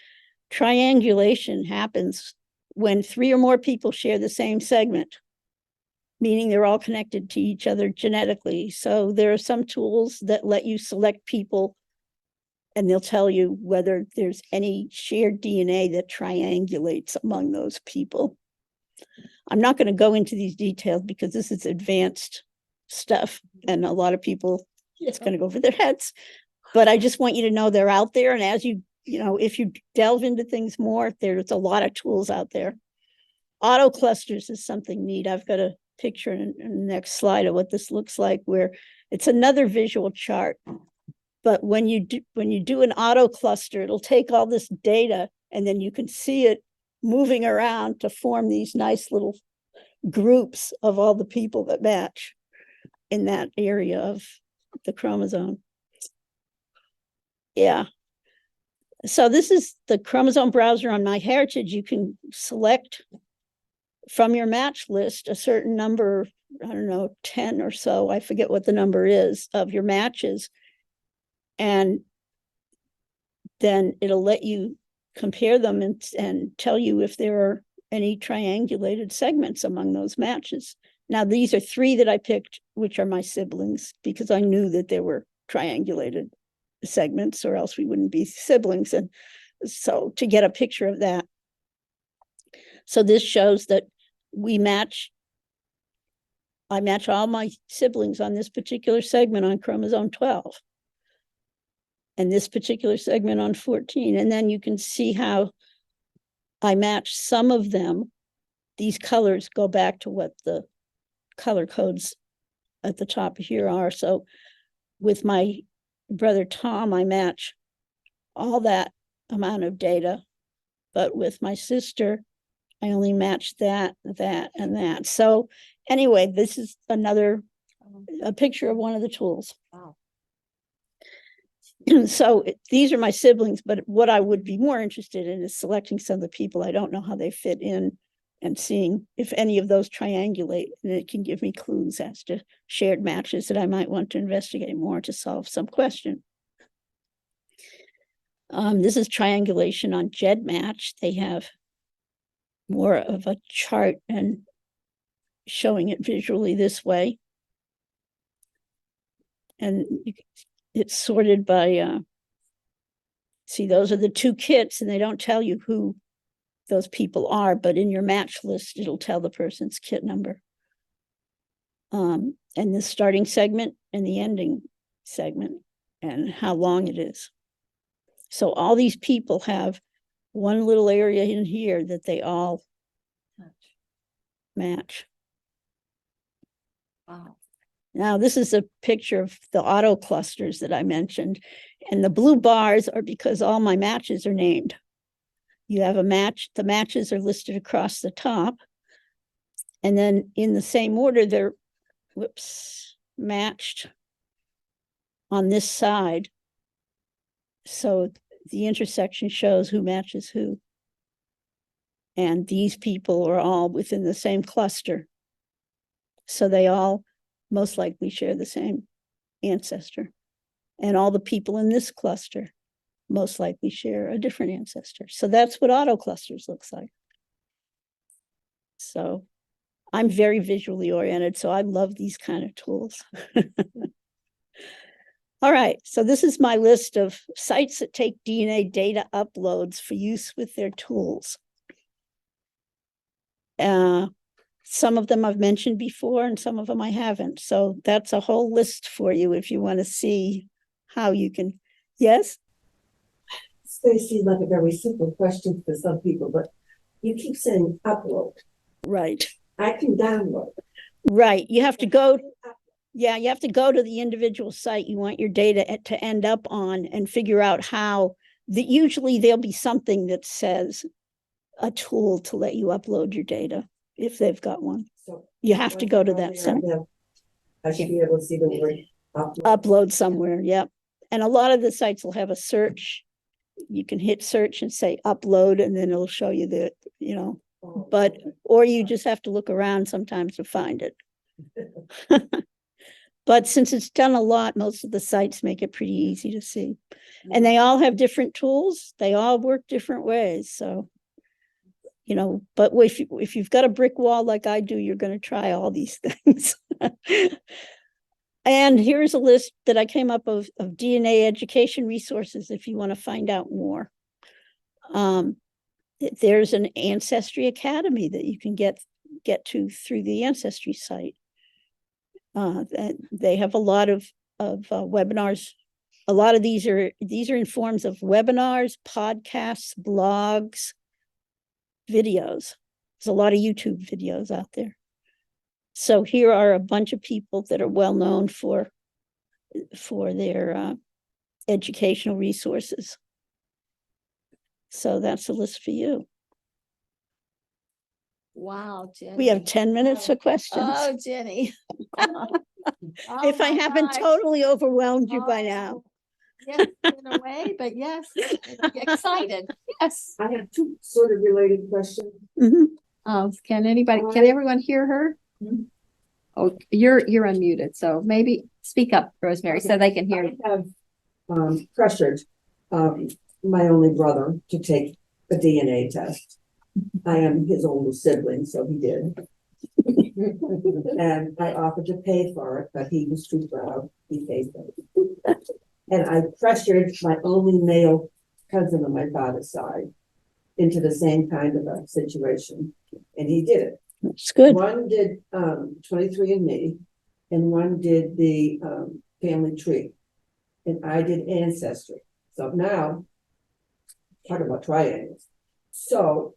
Triangulation happens when 3 or more people share the same segment, meaning they're all connected to each other genetically. So there are some tools that let you select people, and they'll tell you whether there's any shared DNA that triangulates among those people. I'm not going to go into these details because this is advanced stuff, and a lot of people, it's going to go over their heads. But I just want you to know they're out there. And as you know, if you delve into things more, there's a lot of tools out there. Auto clusters is something neat. I've got a picture in the next slide of what this looks like, where it's another visual chart. But when you do an auto cluster, it'll take all this data, and then you can see it moving around to form these nice little groups of all the people that match in that area of the chromosome. Yeah. So this is the chromosome browser on MyHeritage. You can select from your match list a certain number, I don't know, 10 or so, I forget what the number is, of your matches. And then it'll let you compare them and tell you if there are any triangulated segments among those matches. Now, these are 3 that I picked, which are my siblings, because I knew that there were triangulated segments, or else we wouldn't be siblings. And so to get a picture of that. So this shows that I match all my siblings on this particular segment on chromosome 12. And this particular segment on 14. And then you can see how I match some of them. These colors go back to what the color codes at the top here are. So with my brother Tom, I match all that amount of data. But with my sister, I only match that, that, and that. So anyway, this is a picture of one of the tools. Wow. So these are my siblings, but what I would be more interested in is selecting some of the people. I don't know how they fit in and seeing if any of those triangulate, and it can give me clues as to shared matches that I might want to investigate more to solve some question. This is triangulation on GEDmatch. They have more of a chart and showing it visually this way. And it's sorted by, see, those are the two kits, and they don't tell you who those people are, but in your match list, it'll tell the person's kit number. And the starting segment and the ending segment and how long it is. So all these people have one little area in here that they all match. Wow. Now, this is a picture of the auto clusters that I mentioned. And the blue bars are because all my matches are named. You have a match, the matches are listed across the top. And then in the same order, they're, matched on this side. So the intersection shows who matches who. And these people are all within the same cluster. So they all most likely share the same ancestor. And all the people in this cluster most likely share a different ancestor. So that's what auto clusters looks like. So I'm very visually oriented, so I love these kind of tools. All right, so this is my list of sites that take DNA data uploads for use with their tools. Some of them I've mentioned before and some of them I haven't. So that's a whole list for you if you want to see how you can, yes? This seems like a very simple question for some people, but you keep saying upload. Right. I can download. Right, you have to go, yeah, you have to go to the individual site you want your data to end up on and figure out how, usually there'll be something that says a tool to let you upload your data if they've got one. So you have to go to that site. I should be able to see the word upload. Upload somewhere, yep. And a lot of the sites will have a search. You can hit search and say upload, and then it'll show you the, but, or you just have to look around sometimes to find it. But since it's done a lot, most of the sites make it pretty easy to see. And they all have different tools. They all work different ways. So, but if you've got a brick wall like I do, you're going to try all these things. And here's a list that I came up of DNA education resources if you want to find out more. There's an Ancestry Academy that you can get to through the Ancestry site. They have a lot of webinars. A lot of these are in forms of webinars, podcasts, blogs, videos. There's a lot of YouTube videos out there. So here are a bunch of people that are well known for their educational resources. So that's a list for you. Wow, Jenny. We have 10 minutes for questions. Oh, Jenny. If I haven't totally overwhelmed you by now. Yes, in a way, but yes, excited. Yes. I have two sort of related questions. Mm-hmm. Can everyone hear her? Mhm. Oh, you're unmuted, so maybe speak up, Rosemary, so they can hear you. I have pressured my only brother to take a DNA test. I am his older sibling, so he did. And I offered to pay for it, but he was too proud. He paid for it. And I pressured my only male cousin on my father's side into the same kind of a situation. And he did it. That's good. One did 23andMe, and one did the family tree. And I did Ancestry. So now, talk about triangles. So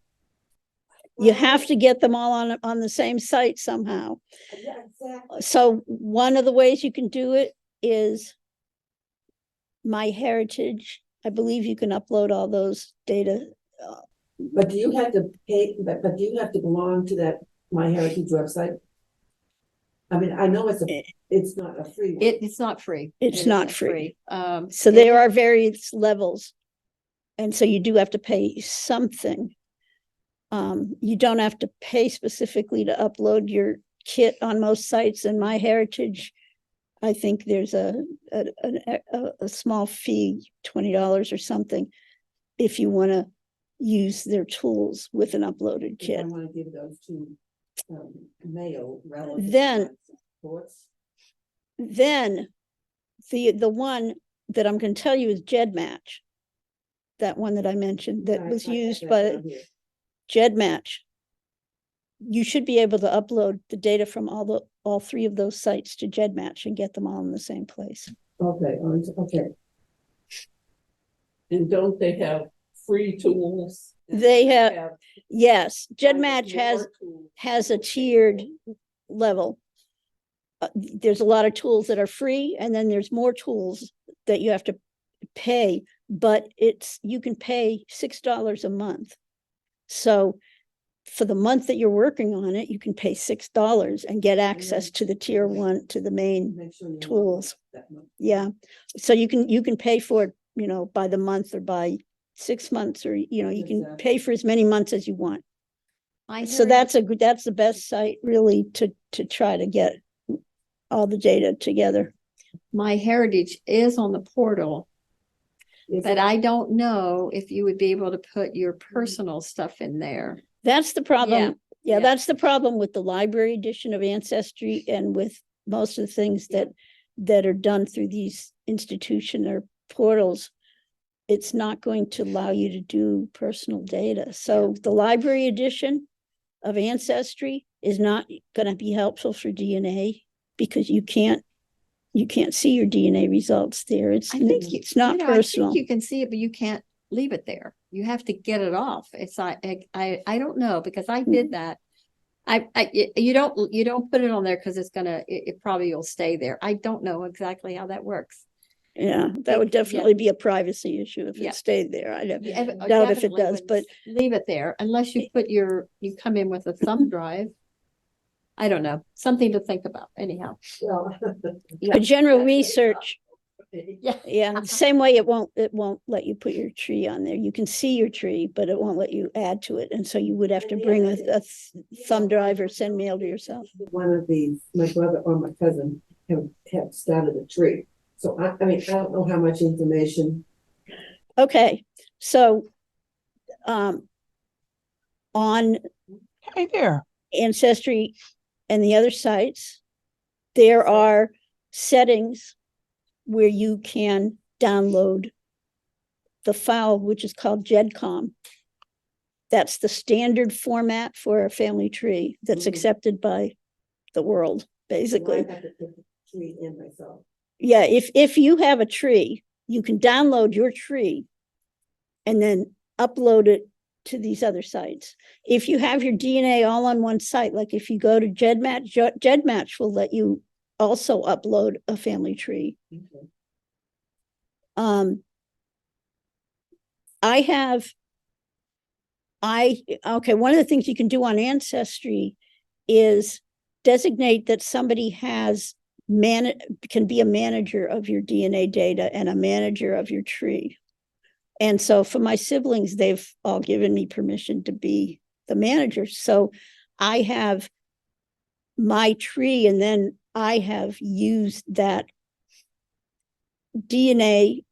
You have to get them all on the same site somehow. yeah, exactly. So one of the ways you can do it is MyHeritage, I believe you can upload all those data. But do you have to pay, but do you have to belong to that MyHeritage website? I mean, I know it's not a free one. It's not free. It's It not isn't free. it So there is- are various levels. And so you do have to pay something. You don't have to pay specifically to upload your kit on most sites. And MyHeritage, I think there's a small fee, $20 or something, if you want to use their tools with an uploaded If I kit. want to give those to male relatives. Then- Thoughts? Then the one that I'm going to tell you is GEDmatch. That one that I mentioned that Right, was I got used that by down here. GEDmatch. You should be able to upload the data from all three of those sites to GEDmatch and get them all in the same place. Okay, okay. And don't they have free tools? They have, yes, GEDmatch more tools. has a tiered level. There's a lot of tools that are free, and then there's more tools that you have to pay, but you can pay $6 a month. So for the month that you're working on it, you can pay $6 and get access to the tier one, to the main. Make sure you Tools. that much. Yeah. So you can pay for it, by the month or by 6 months, or, you can Exactly. pay for as many months as you want. My So that's the best site really to try to get all the data together. MyHeritage is on the portal, Is but it- I don't know if you would be able to put your personal stuff in there. That's the problem. Yeah, yeah. that's the problem with the library edition of Ancestry and with most of the things that are done through these institution or portals. It's not going to allow you to do personal data. So the library edition of Ancestry is not going to be helpful for DNA because you can't see your DNA results there. It's it's not I personal. think you can see it, but you can't leave it there. You have to get it off. It's like, I don't know, because I did that. You don't put it on there because it probably will stay there. I don't know exactly how that works. Yeah, that would definitely be a privacy issue if Yeah. it stayed there. I doubt if it Definitely does, would but leave it there unless you you come in with a thumb drive. I don't know, something to think about anyhow. Well. for general research, Yeah. yeah, the same way it won't let you put your tree on there. You can see your tree, but it won't let you add to it. And so you would have to bring a thumb drive or send mail to yourself. One of these, my brother or my cousin have started a tree. So I mean, I don't know how much information. Okay, so on Hey there. Ancestry and the other sites, there are settings where you can download the file, which is called GEDCOM. That's the standard format for a family tree that's Mhm. accepted by the world, basically. I have to put the tree in myself. Yeah, if you have a tree, you can download your tree and then upload it to these other sites. If you have your DNA all on one site, like if you go to GEDmatch, GEDmatch will let you also upload a family tree. Okay. One of the things you can do on Ancestry is designate that somebody can be a manager of your DNA data and a manager of your tree. And so for my siblings, they've all given me permission to be the manager. So I have my tree, and then I have used that DNA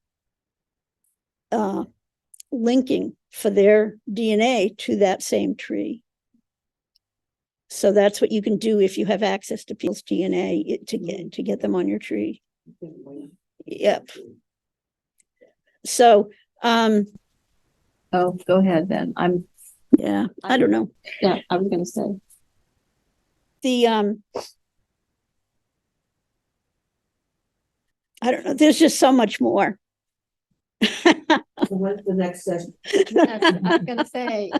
linking for their DNA to that same tree. So that's what you can do if you have access to people's DNA to get them on your tree. Yep. So, Oh, go ahead then. yeah, I don't know. Yeah, I was gonna say. I don't know. There's just so much more. So when's the next session? I was gonna say.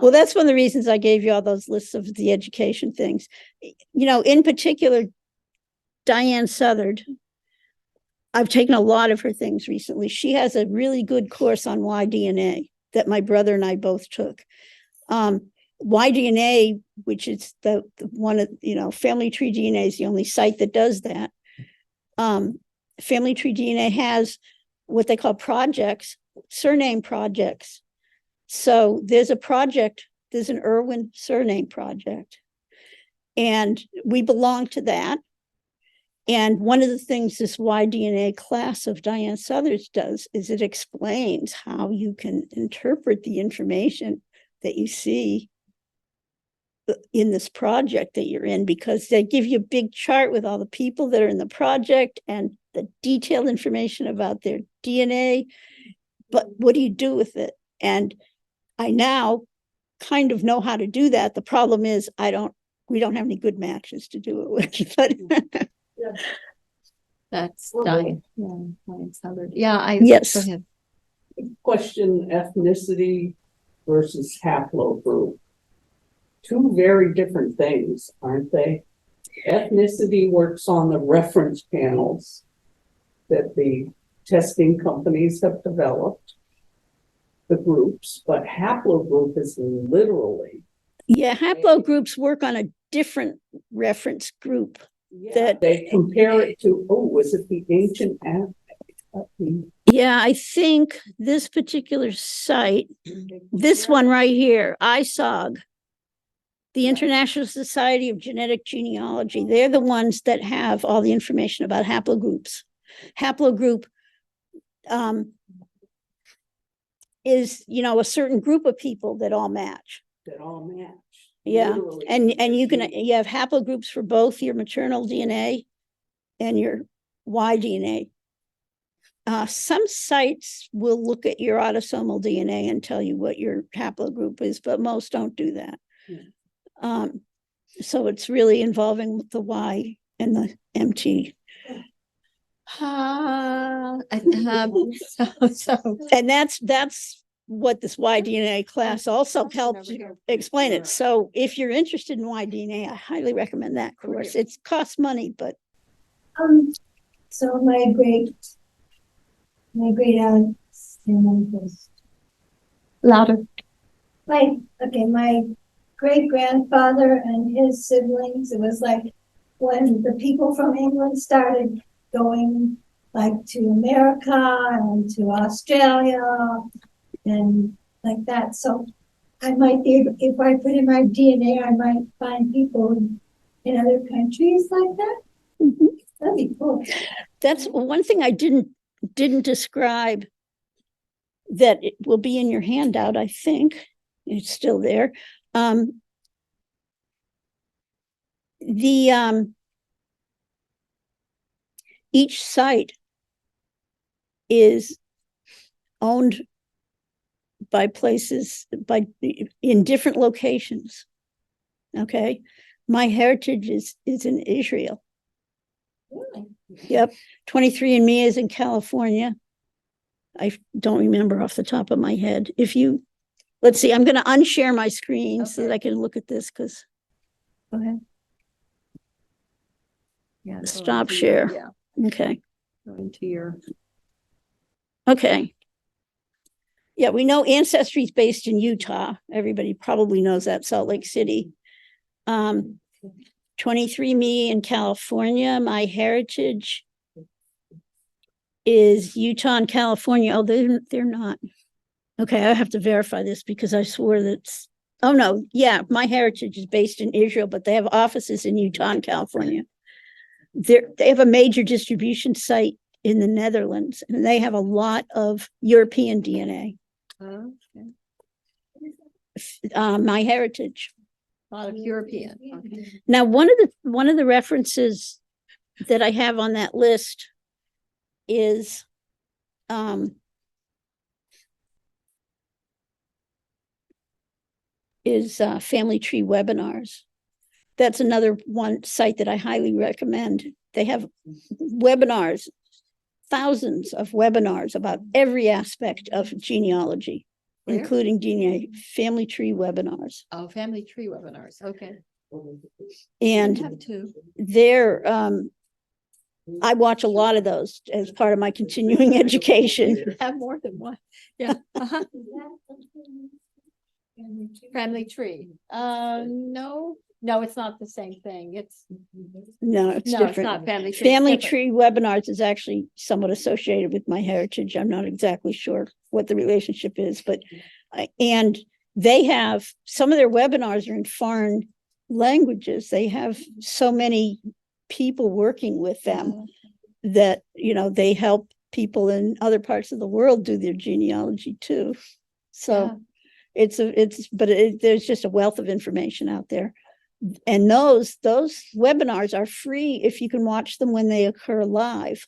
Well, that's one of the reasons I gave you all those lists of the education things. In particular, Diane Southard I've taken a lot of her things recently. She has a really good course on Y-DNA that my brother and I both took. Y-DNA, which is the one of, Family Tree DNA is the only site that does that. Family Tree DNA has what they call projects, surname projects. So there's a project, there's an Irwin surname project, and we belong to that. And one of the things this Y-DNA class of Diane Southers does is it explains how you can interpret the information that you see in this project that you're in, because they give you a big chart with all the people that are in the project and the detailed information about their DNA. But what do you do with it? And I now kind of know how to do that. The problem is we don't have any good matches to do it with. But That's Well, Diane. Diane Southern. Yeah, Yes. Go ahead. Question ethnicity versus haplogroup. Two very different things, aren't they? Ethnicity works on the reference panels that the testing companies have developed, the groups, but haplogroup is literally. yeah, haplogroups work on a different reference group. That they compare it to, was it the ancient Yeah, I think this particular site, this one right here, ISOG, the International Society of Genetic Genealogy, they're the ones that have all the information about haplogroups. Haplogroup is, a certain group of people that all match. that all match? Yeah, Literally. and you have haplogroups for both your maternal DNA and your Y-DNA. Some sites will look at your autosomal DNA and tell you what your haplogroup is, but most don't do that. So it's really involving the Y and the MT. And that's what this Y-DNA class also helps explain it. So if you're interested in Y-DNA, I highly recommend that course. It costs money, but so my great aunt, Louder. my great grandfather and his siblings, it was like when the people from England started going like to America and to Australia and like that. So I might be, if I put in my DNA, I might find people in other countries like that. Mhm. That'd be cool. That's one thing I didn't describe that it will be in your handout. I think it's still there. Each site is owned by places in different locations. Okay, my heritage is in Israel. Really? Yep, 23andMe is in California. I don't remember off the top of my head. Let's see, I'm going to unshare my screen so that I can look at this because. Go ahead. Yeah. Stop share. Yeah. Okay. Go into your. Okay. Yeah, we know Ancestry is based in Utah. Everybody probably knows that, Salt Lake City. 23andMe in California. My heritage is Utah and California. Oh, they're not. Okay, I have to verify this because I swore that's. Oh no, yeah, my heritage is based in Israel, but they have offices in Utah and California. They have a major distribution site in the Netherlands, and they have a lot of European DNA. Okay. My heritage. A lot of European. Okay. Now, one of the references that I have on that list is Family Tree Webinars. That's another one site that I highly recommend. They have webinars, thousands of webinars about every aspect of genealogy, Where? including DNA, Family Tree Webinars. Oh, Family Tree webinars. Okay. And We have two. they're I watch a lot of those as part of my continuing education. Have more than one. Yeah. Uh-huh. Family tree. No, it's not the same thing. It's No, it's no, it's different. not family tree. It's Family different. Tree webinars is actually somewhat associated with my heritage. I'm not exactly sure what the relationship is, but and they have some of their webinars are in foreign languages. They have so many people working with them that, you know, they help people in other parts of the world do their genealogy too. So there's just a wealth of information out there. And those webinars are free if you can watch them when they occur live.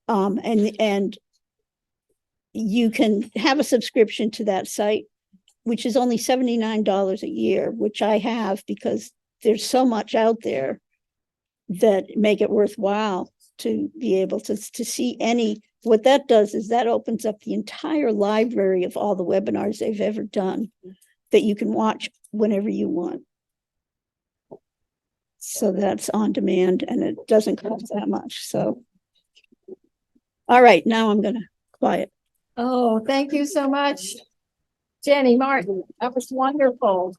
And you can have a subscription to that site, which is only $79 a year, which I have because there's so much out there that make it worthwhile to be able to see any. What that does is that opens up the entire library of all the webinars they've ever done that you can watch whenever you want. So that's on demand and it doesn't cost that much. So, all right, now I'm going to quiet. Oh, thank you so much, Jenny Martin. That was wonderful.